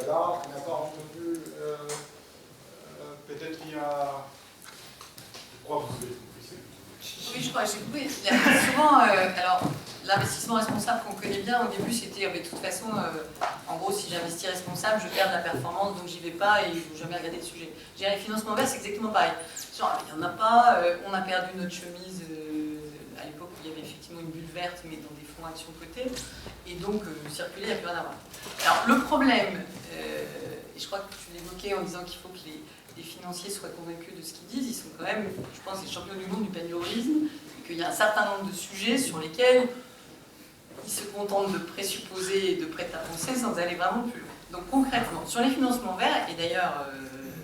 là, on n'a pas entendu. Peut-être il y a. Je crois que vous avez compris. Oui, je crois que j'ai compris. Il y a souvent, alors, l'investissement responsable qu'on connaît bien, au début, c'était, de toute façon, en gros, si j'investis responsable, je perds de la performance, donc j'y vais pas et il ne faut jamais regarder le sujet. Gérer les financements verts, c'est exactement pareil. Genre, il n'y en a pas, on a perdu notre chemise à l'époque où il y avait effectivement une bulle verte, mais dans des fonds actions cotées, et donc circuler, il n'y a plus rien à voir. Alors, le problème, et je crois que tu l'évoquais en disant qu'il faut que les financiers soient convaincus de ce qu'ils disent, ils sont quand même, je pense, les champions du monde du paneurisme, et qu'il y a un certain nombre de sujets sur lesquels ils se contentent de présupposer et de prêter à penser sans aller vraiment plus loin. Donc concrètement, sur les financements verts, et d'ailleurs,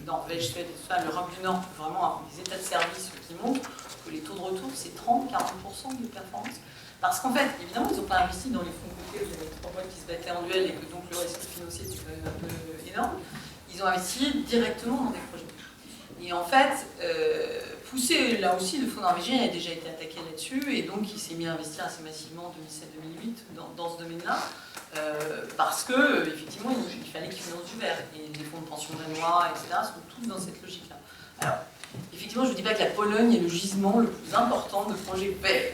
Norvège, Suède, l'Europe du Nord peut vraiment avoir des états de service qui montrent que les taux de retour, c'est 30-40% de performance. Parce qu'en fait, évidemment, ils n'ont pas investi dans les fonds cotés, où il y avait 3 boîtes qui se battaient en duel et que donc le risque financier était quand même un peu énorme. Ils ont investi directement dans des projets. Et en fait, poussé, là aussi, le fonds norvégien a déjà été attaqué là-dessus, et donc il s'est mis à investir assez massivement en 2007-2008 dans ce domaine-là, parce que effectivement, il fallait qu'ils financent du vert. Et les fonds de pension danois, etc., sont tous dans cette logique-là. Alors, effectivement, je ne dis pas que la Pologne est le gisement le plus important de projets verts.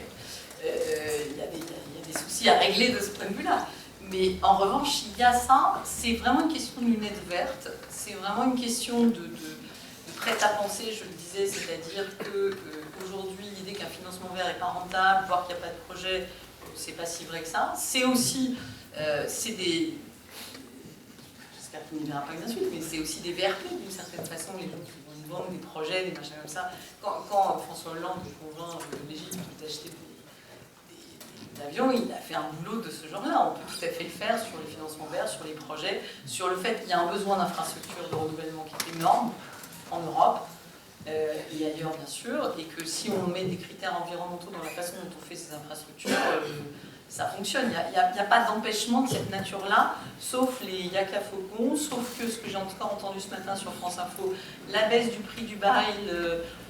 Il y a des soucis à régler de ce point de vue-là. Mais en revanche, il y a ça, c'est vraiment une question de lunettes vertes, c'est vraiment une question de prêt-à-penser, je le disais, c'est-à-dire qu'aujourd'hui, l'idée qu'un financement vert n'est pas rentable, voire qu'il n'y a pas de projet, c'est pas si vrai que ça. C'est aussi, c'est des... J'espère qu'il n'y verra pas une insulte, mais c'est aussi des VRP, d'une certaine façon, les gens qui vont nous vendre des projets, des machins comme ça. Quand François Hollande convainc l'Égypte d'acheter des avions, il a fait un boulot de ce genre-là. On peut tout à fait le faire sur les financements verts, sur les projets, sur le fait qu'il y a un besoin d'infrastructures de renouvellement qui est énorme en Europe et ailleurs bien sûr, et que si on met des critères environnementaux dans la façon dont on fait ces infrastructures, ça fonctionne. Il n'y a pas d'empêchement de cette nature-là, sauf les yaka faucons, sauf que ce que j'ai encore entendu ce matin sur France Info, la baisse du prix du baril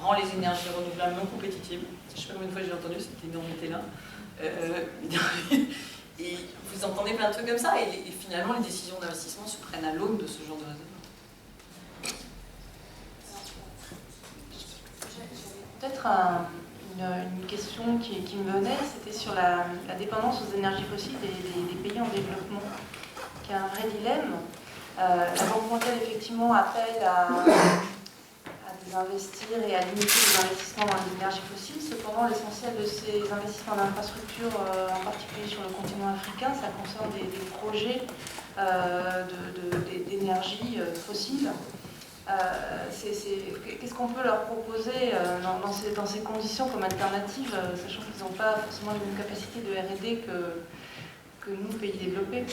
rend les énergies renouvelables non compétitives. Je ne sais pas combien de fois j'ai entendu cette énormité-là. Et vous entendez plein de trucs comme ça, et finalement les décisions d'investissement se prennent à l'aune de ce genre de raisonnement. Peut-être une question qui me venait, c'était sur la dépendance aux énergies fossiles des pays en développement, qui est un vrai dilemme. La Banque mondiale, effectivement, appelle à désinvestir et à limiter les investissements dans les énergies fossiles. Cependant, l'essentiel de ces investissements d'infrastructures, en particulier sur le continent africain, ça concerne des projets d'énergie fossile. Qu'est-ce qu'on peut leur proposer dans ces conditions comme alternative, sachant qu'ils n'ont pas forcément une capacité de R&D que nous, pays développés?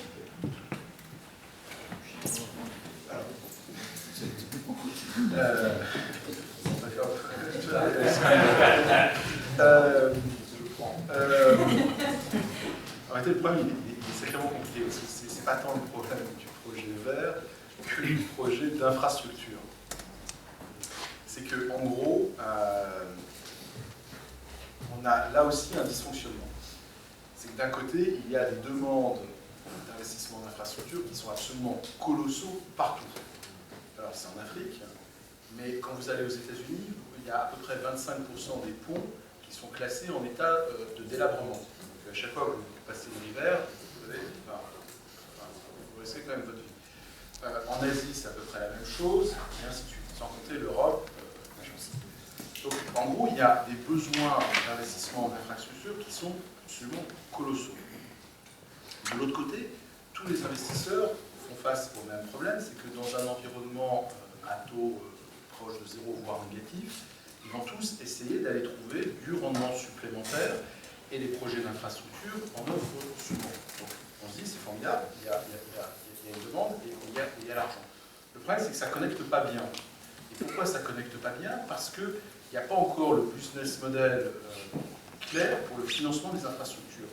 En réalité, le problème est sacrément compliqué, parce que c'est pas tant le problème du projet vert que du projet d'infrastructure. C'est qu'en gros, on a là aussi un dysfonctionnement. C'est que d'un côté, il y a des demandes d'investissement d'infrastructure qui sont absolument colossaux partout. Alors c'est en Afrique, mais quand vous allez aux États-Unis, il y a à peu près 25% des ponts qui sont classés en état de délabrement. Donc à chaque fois que vous passez l'hiver, vous risquez quand même votre vie. En Asie, c'est à peu près la même chose, et ainsi de suite, sans compter l'Europe. Donc en gros, il y a des besoins d'investissement d'infrastructures qui sont absolument colossaux. De l'autre côté, tous les investisseurs font face au même problème, c'est que dans un environnement à taux proche de zéro, voire négatif, ils vont tous essayer d'aller trouver du rendement supplémentaire et les projets d'infrastructure en offrent souvent. Donc on se dit c'est formidable, il y a une demande et il y a l'argent. Le problème c'est que ça ne connecte pas bien. Et pourquoi ça ne connecte pas bien? Parce qu'il n'y a pas encore le business model clair pour le financement des infrastructures.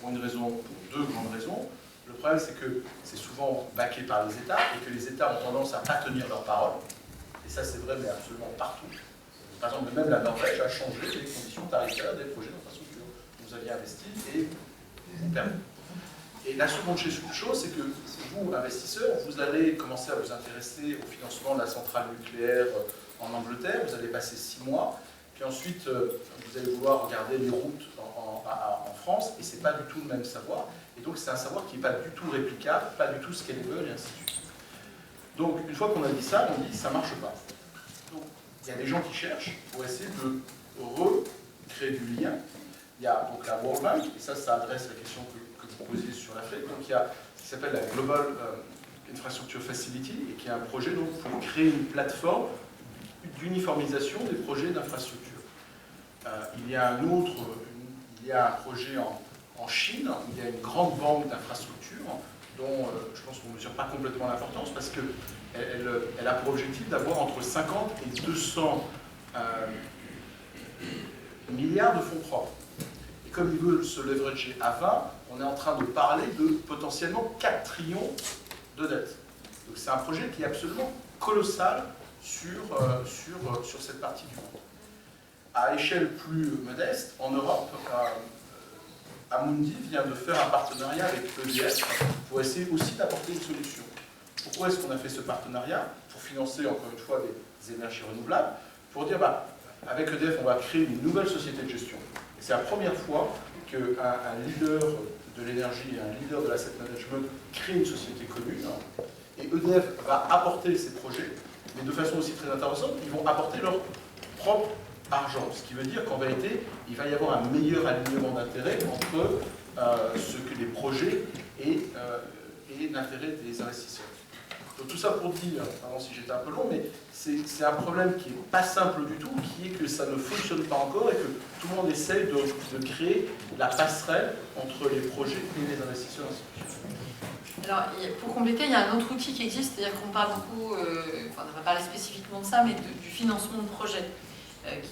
Pour une raison, pour deux grandes raisons. Le problème c'est que c'est souvent backé par les États et que les États ont tendance à ne pas tenir leur parole. Et ça c'est vrai mais absolument partout. Par exemple, même la Norvège a changé les conditions tarifaires des projets d'infrastructure. Vous aviez investi et vous perdez. Et la seconde chose, c'est que vous, investisseurs, vous allez commencer à vous intéresser au financement de la centrale nucléaire en Angleterre. Vous allez passer 6 mois. Puis ensuite, vous allez vouloir regarder les routes en France. Et ce n'est pas du tout le même savoir. Et donc, c'est un savoir qui n'est pas du tout réplicable, pas du tout scalable, et ainsi de suite. Donc, une fois qu'on a dit ça, on dit ça ne marche pas. Donc, il y a des gens qui cherchent pour essayer de recréer du lien. Il y a donc la World Bank, et ça adresse la question que vous posiez sur l'Afrique. Donc il y a ce qui s'appelle la Global Infrastructure Facility, et qui est un projet donc, pour créer une plateforme d'uniformisation des projets d'infrastructure. Il y a un projet en Chine, où il y a une grande banque d'infrastructures, dont je pense qu'on ne mesure pas complètement l'importance, parce qu'elle a pour objectif d'avoir entre 50 et 200 milliards de fonds propres. Et comme il veut se leverager à 20, on est en train de parler de potentiellement 4 trillions de dettes. Donc c'est un projet qui est absolument colossal sur cette partie du monde. À échelle plus modeste, en Europe, Amundi vient de faire un partenariat avec EDF pour essayer aussi d'apporter une solution. Pourquoi est-ce qu'on a fait ce partenariat? Pour financer, encore une fois, des énergies renouvelables, pour dire, avec EDF, on va créer une nouvelle société de gestion. Et c'est la première fois qu'un leader de l'énergie et un leader de l'asset management crée une société commune. Et EDF va apporter ces projets, mais de façon aussi très intéressante, ils vont apporter leur propre argent. Ce qui veut dire qu'en vérité, il va y avoir un meilleur alignement d'intérêts entre ce que les projets et l'intérêt des investisseurs. Donc tout ça pour dire, pardon si j'étais un peu long, mais c'est un problème qui n'est pas simple du tout, qui est que ça ne fonctionne pas encore et que tout le monde essaie de créer la passerelle entre les projets et les investisseurs institutionnels. Alors, pour compléter, il y a un autre outil qui existe, c'est-à-dire qu'on parle beaucoup, on va parler spécifiquement de ça, mais du financement de projets, qui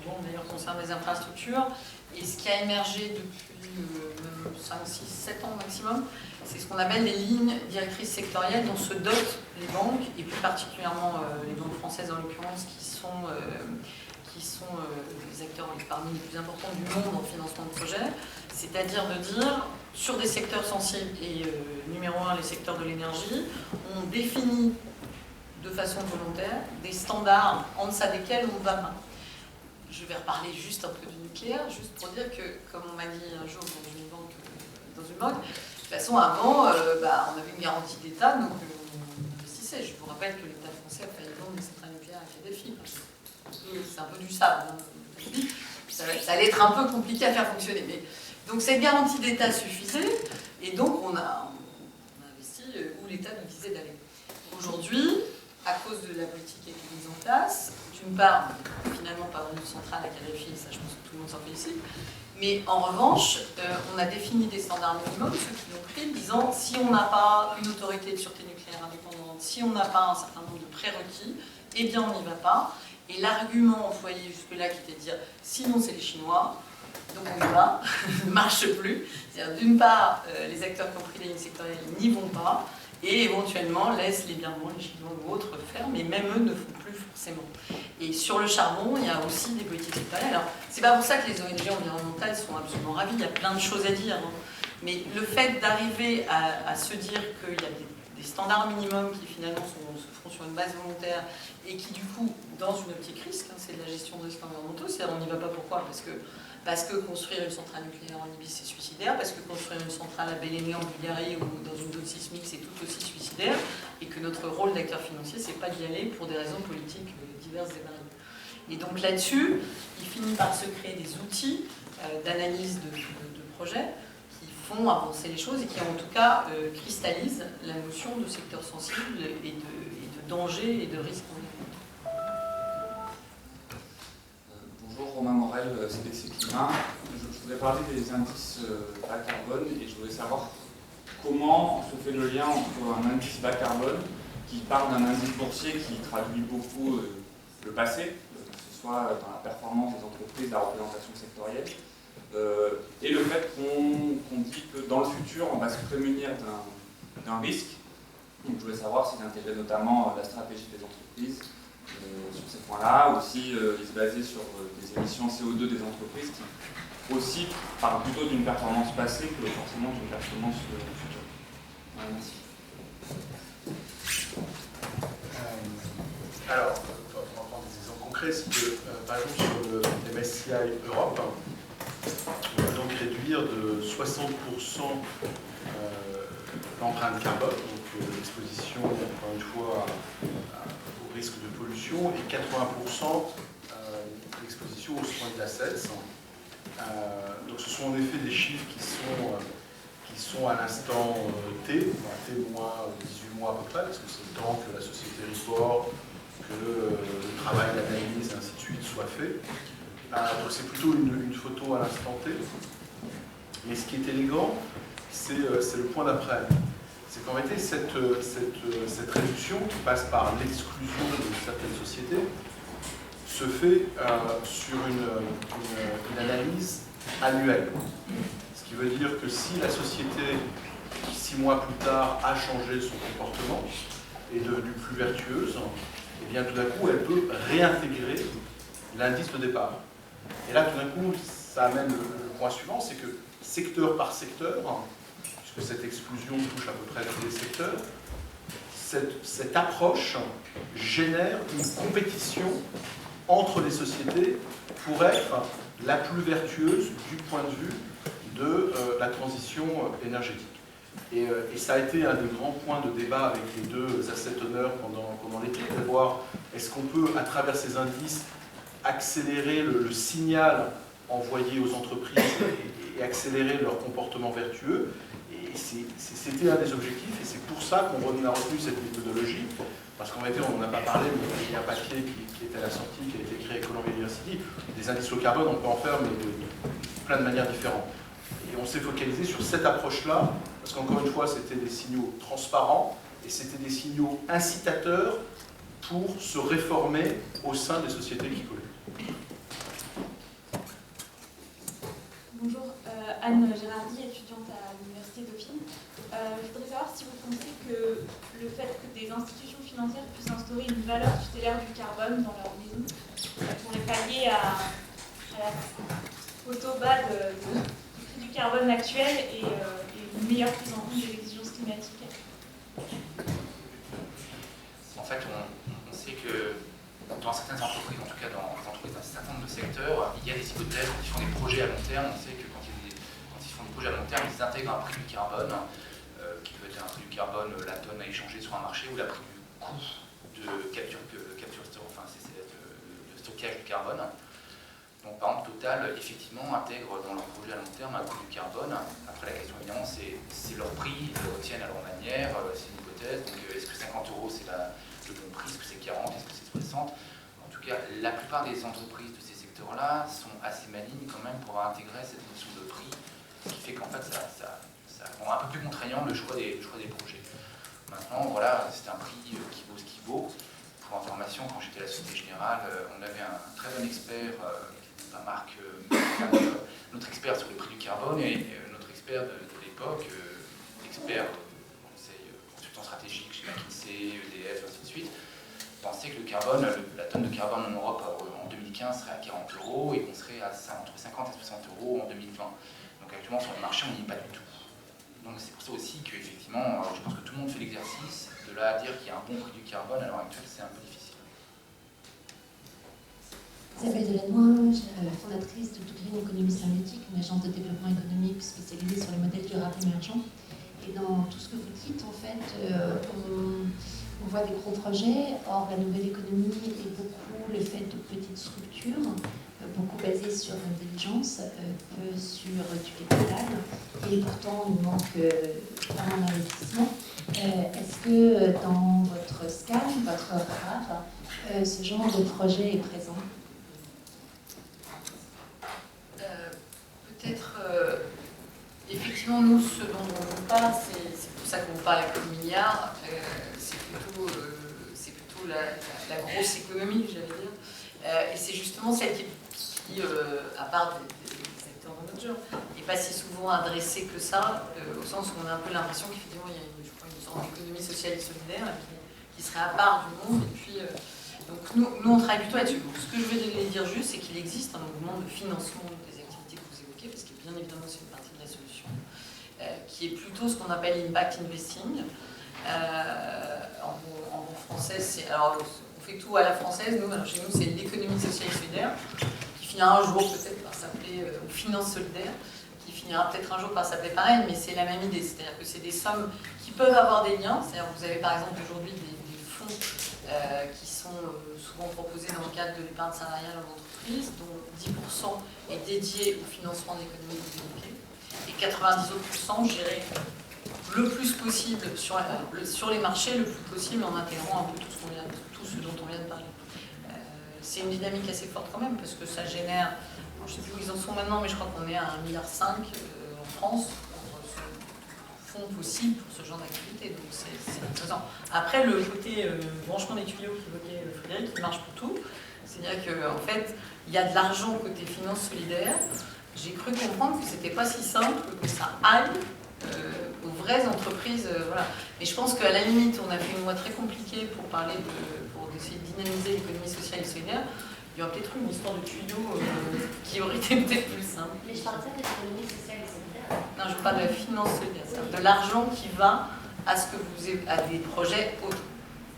souvent d'ailleurs concerne les infrastructures. Et ce qui a émergé depuis 5, 6, 7 ans maximum, c'est ce qu'on appelle les lignes directrices sectorielles dont se dotent les banques, et plus particulièrement les banques françaises en l'occurrence, qui sont les acteurs parmi les plus importants du monde en financement de projets. C'est-à-dire de dire, sur des secteurs sensibles, et numéro 1, les secteurs de l'énergie, on définit de façon volontaire des standards en deçà desquels on ne va pas. Je vais reparler juste un peu du nucléaire, juste pour dire que, comme on m'a dit un jour dans une banque, de toute façon, avant, on avait une garantie d'État, donc on investissait. Je vous rappelle que l'État français a failli vendre des centrales nucléaires à Kadhafi. C'est un peu du sable. Hein. Ça allait être un peu compliqué à faire fonctionner. Mais, donc cette garantie d'État suffisait, et donc on a investi où l'État nous disait d'aller. Aujourd'hui, à cause de la politique qui a été mise en place, d'une part, finalement pas vendu de centrale à Kadhafi, ça je pense que tout le monde s'en félicite, mais en revanche, on a défini des standards minimums, ceux qui l'ont pris, disant si on n'a pas une autorité de sûreté nucléaire indépendante, si on n'a pas un certain nombre de prérequis, eh bien on n'y va pas. Et l'argument employé jusque-là qui était de dire sinon c'est les Chinois, donc on y va, ne marche plus. C'est-à-dire d'une part, les acteurs qui ont pris les lignes sectorielles n'y vont pas, et éventuellement laissent les Birmans, les Chinois ou autres faire, mais même eux ne font plus forcément. Et sur le charbon, il y a aussi des politiques sectorielles. Alors, c'est pas pour ça que les ONG environnementales sont absolument ravies, il y a plein de choses à dire. Hein. Mais le fait d'arriver à se dire qu'il y a des standards minimums qui finalement se font sur une base volontaire et qui du coup, dans une optique risque, hein, c'est de la gestion de risques environnementaux, c'est-à-dire on n'y va pas pourquoi? Parce que construire une centrale nucléaire en Libye, c'est suicidaire, parce que construire une centrale à Bélémé en Bulgarie ou dans une zone sismique, c'est tout aussi suicidaire, et que notre rôle d'acteur financier, c'est pas d'y aller pour des raisons politiques diverses et variées. Et donc là-dessus, il finit par se créer des outils d'analyse de projets qui font avancer les choses et qui en tout cas cristallisent la notion de secteur sensible et de danger et de risque environnemental. Raphaël, CDC Climat. Je voudrais parler des indices bas carbone et je voudrais savoir comment se fait le lien entre un indice bas carbone qui part d'un indice boursier qui traduit beaucoup le passé, que ce soit dans la performance des entreprises, la représentation sectorielle, et le fait qu'on dit que dans le futur, on va se prémunir d'un risque. Donc, je voulais savoir s'il intégrait notamment la stratégie des entreprises sur ces points-là, ou si il se basait sur des émissions CO2 des entreprises qui aussi parlent plutôt d'une performance passée que forcément d'une performance future. Voilà, merci. Alors, on va prendre des exemples concrets. C'est que, par exemple, sur le MSCI Europe, on va donc réduire de 60% l'empreinte carbone, donc l'exposition, encore une fois, au risque de pollution, et 80% l'exposition aux soins de assets. Donc ce sont en effet des chiffres qui sont à l'instant T, T moins 18 mois à peu près, parce que c'est le temps que la société report, que le travail d'analyse, et ainsi de suite, soit fait. Donc c'est plutôt une photo à l'instant T. Mais ce qui est élégant, c'est le point d'après. C'est qu'en réalité, cette réduction qui passe par l'exclusion de certaines sociétés se fait sur une analyse annuelle. Ce qui veut dire que si la société, 6 mois plus tard, a changé son comportement, est devenue plus vertueuse, et bien tout d'un coup, elle peut réintégrer l'indice de départ. Et là, tout d'un coup, ça amène le point suivant, c'est que secteur par secteur, puisque cette exclusion touche à peu près tous les secteurs, cette approche génère une compétition entre les sociétés pour être la plus vertueuse du point de vue de la transition énergétique. Et ça a été un des grands points de débat avec les deux asset owners pendant l'été, de voir est-ce qu'on peut, à travers ces indices, accélérer le signal envoyé aux entreprises et accélérer leur comportement vertueux. Et c'était un des objectifs, et c'est pour ça qu'on a retenu cette méthodologie, parce qu'en réalité, on n'en a pas parlé, mais il y a un papier qui est à la sortie, qui a été créé à Columbia University. Des indices au carbone, on peut en faire, mais de plein de manières différentes. Et on s'est focalisé sur cette approche-là, parce qu'encore une fois, c'était des signaux transparents, et c'était des signaux incitateurs pour se réformer au sein des sociétés qui polluent. Bonjour, Anne Gérardi, étudiante à l'Université Dauphine. Je voudrais savoir si vous pensez que le fait que des institutions financières puissent instaurer une valeur tutélaire du carbone dans leur maison, ça pourrait pallier à la photo bas du prix du carbone actuel et une meilleure prise en compte des exigences climatiques. En fait, on sait que dans certaines entreprises, en tout cas dans les entreprises d'un certain nombre de secteurs, il y a des hypothèses qui font des projets à long terme. On sait que quand ils font des projets à long terme, ils intègrent un prix du carbone, qui peut être un prix du carbone, la tonne à échanger sur un marché, ou la prix du coût de stockage du carbone. Donc par exemple, Total, effectivement, intègre dans leur projet à long terme un prix du carbone. Après, la question évidemment, c'est leur prix, ils le retiennent à leur manière, c'est une hypothèse. Donc est-ce que 50 € c'est le bon prix, est-ce que c'est 40, est-ce que c'est 60? En tout cas, la plupart des entreprises de ces secteurs-là sont assez malignes quand même pour avoir intégré cette notion de prix, ce qui fait qu'en fait, ça rend un peu plus contraignant le choix des projets. Maintenant, voilà, c'est un prix qui vaut ce qu'il vaut. Pour information, quand j'étais à la Société Générale, on avait un très bon expert, Marc, notre expert sur les prix du carbone, et notre expert de l'époque, expert conseil consultant stratégique chez McKinsey, EDF, ainsi de suite, pensait que le carbone, la tonne de carbone en Europe en 2015 serait à 40 € et qu'on serait entre 50 et 60 € en 2020. Donc actuellement sur le marché, on n'y est pas du tout. Donc c'est pour ça aussi qu'effectivement, je pense que tout le monde fait l'exercice de là à dire qu'il y a un bon prix du carbone à l'heure actuelle, c'est un peu difficile. Isabelle Delannoy, fondatrice de Green Economy Symbiotique, une agence de développement économique spécialisée sur les modèles durables émergents. Et dans tout ce que vous dites, en fait, on voit des gros projets. Or, la nouvelle économie est beaucoup le fait de petites structures, beaucoup basées sur l'intelligence, peu sur du capital. Et pourtant, il manque un investissement. Est-ce que dans votre SCAN, votre radar, ce genre de projet est présent? Effectivement, nous, ce dont on parle, c'est pour ça qu'on parle avec le milliard, c'est plutôt la grosse économie, j'allais dire. Et c'est justement celle qui à part des acteurs dans notre genre, n'est pas si souvent adressée que ça, au sens où on a un peu l'impression qu'effectivement, il y a une sorte d'économie sociale et solidaire qui serait à part du monde. Et puis, donc nous, on travaille plutôt là-dessus. Ce que je veux dire juste, c'est qu'il existe un mouvement de financement des activités que vous évoquez, parce que bien évidemment, c'est une partie de la solution, qui est plutôt ce qu'on appelle impact investing. En bon français, alors on fait tout à la française, nous, alors chez nous, c'est l'économie sociale et solidaire, qui finira un jour peut-être par s'appeler finance solidaire, qui finira peut-être un jour par s'appeler pareil, mais c'est la même idée, c'est-à-dire que c'est des sommes qui peuvent avoir des liens, c'est-à-dire que vous avez par exemple aujourd'hui des fonds qui sont souvent proposés dans le cadre de l'épargne salariale en entreprise, dont 10% est dédié au financement d'économies que vous évoquez, et 90% gérés le plus possible sur les marchés, le plus possible en intégrant un peu tout ce dont on vient de parler. C'est une dynamique assez forte quand même, parce que ça génère, je ne sais plus où ils en sont maintenant, mais je crois qu'on est à 1,5 milliard en France, pour ce fonds possible pour ce genre d'activité, donc c'est intéressant. Après, le côté branchement des tuyaux qu'évoquait Frédéric, qui marche pour tout, c'est-à-dire qu'en fait, il y a de l'argent côté finance solidaire. J'ai cru comprendre que c'était pas si simple que ça aille aux vraies entreprises, voilà. Mais je pense qu'à la limite, on a fait une loi très compliquée pour essayer de dynamiser l'économie sociale et solidaire. Il y aurait peut-être une histoire de tuyaux qui aurait été peut-être plus simple. Mais je parle pas de l'économie sociale et solidaire. Non, je parle de la finance solidaire, c'est-à-dire de l'argent qui va à des projets autres.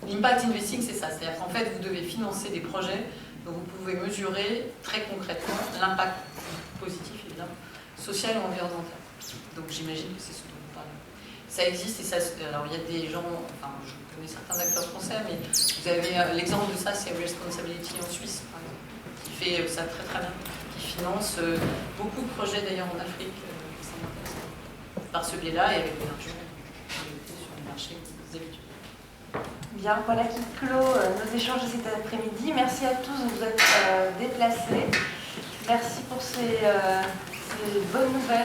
L'impact investing, c'est ça, c'est-à-dire qu'en fait, vous devez financer des projets dont vous pouvez mesurer très concrètement l'impact positif, évidemment, social ou environnemental. Donc j'imagine que c'est ce dont vous parlez. Ça existe et ça. Alors il y a des gens, enfin je connais certains acteurs français, mais vous avez l'exemple de ça, c'est Responsibility en Suisse, par exemple, qui fait ça très très bien, qui finance beaucoup de projets d'ailleurs en Afrique, par ce biais-là et avec de l'argent sur le marché habituel. Bien, voilà qui clôt nos échanges de cet après-midi. Merci à tous de vous être déplacés. Merci pour ces bonnes nouvelles.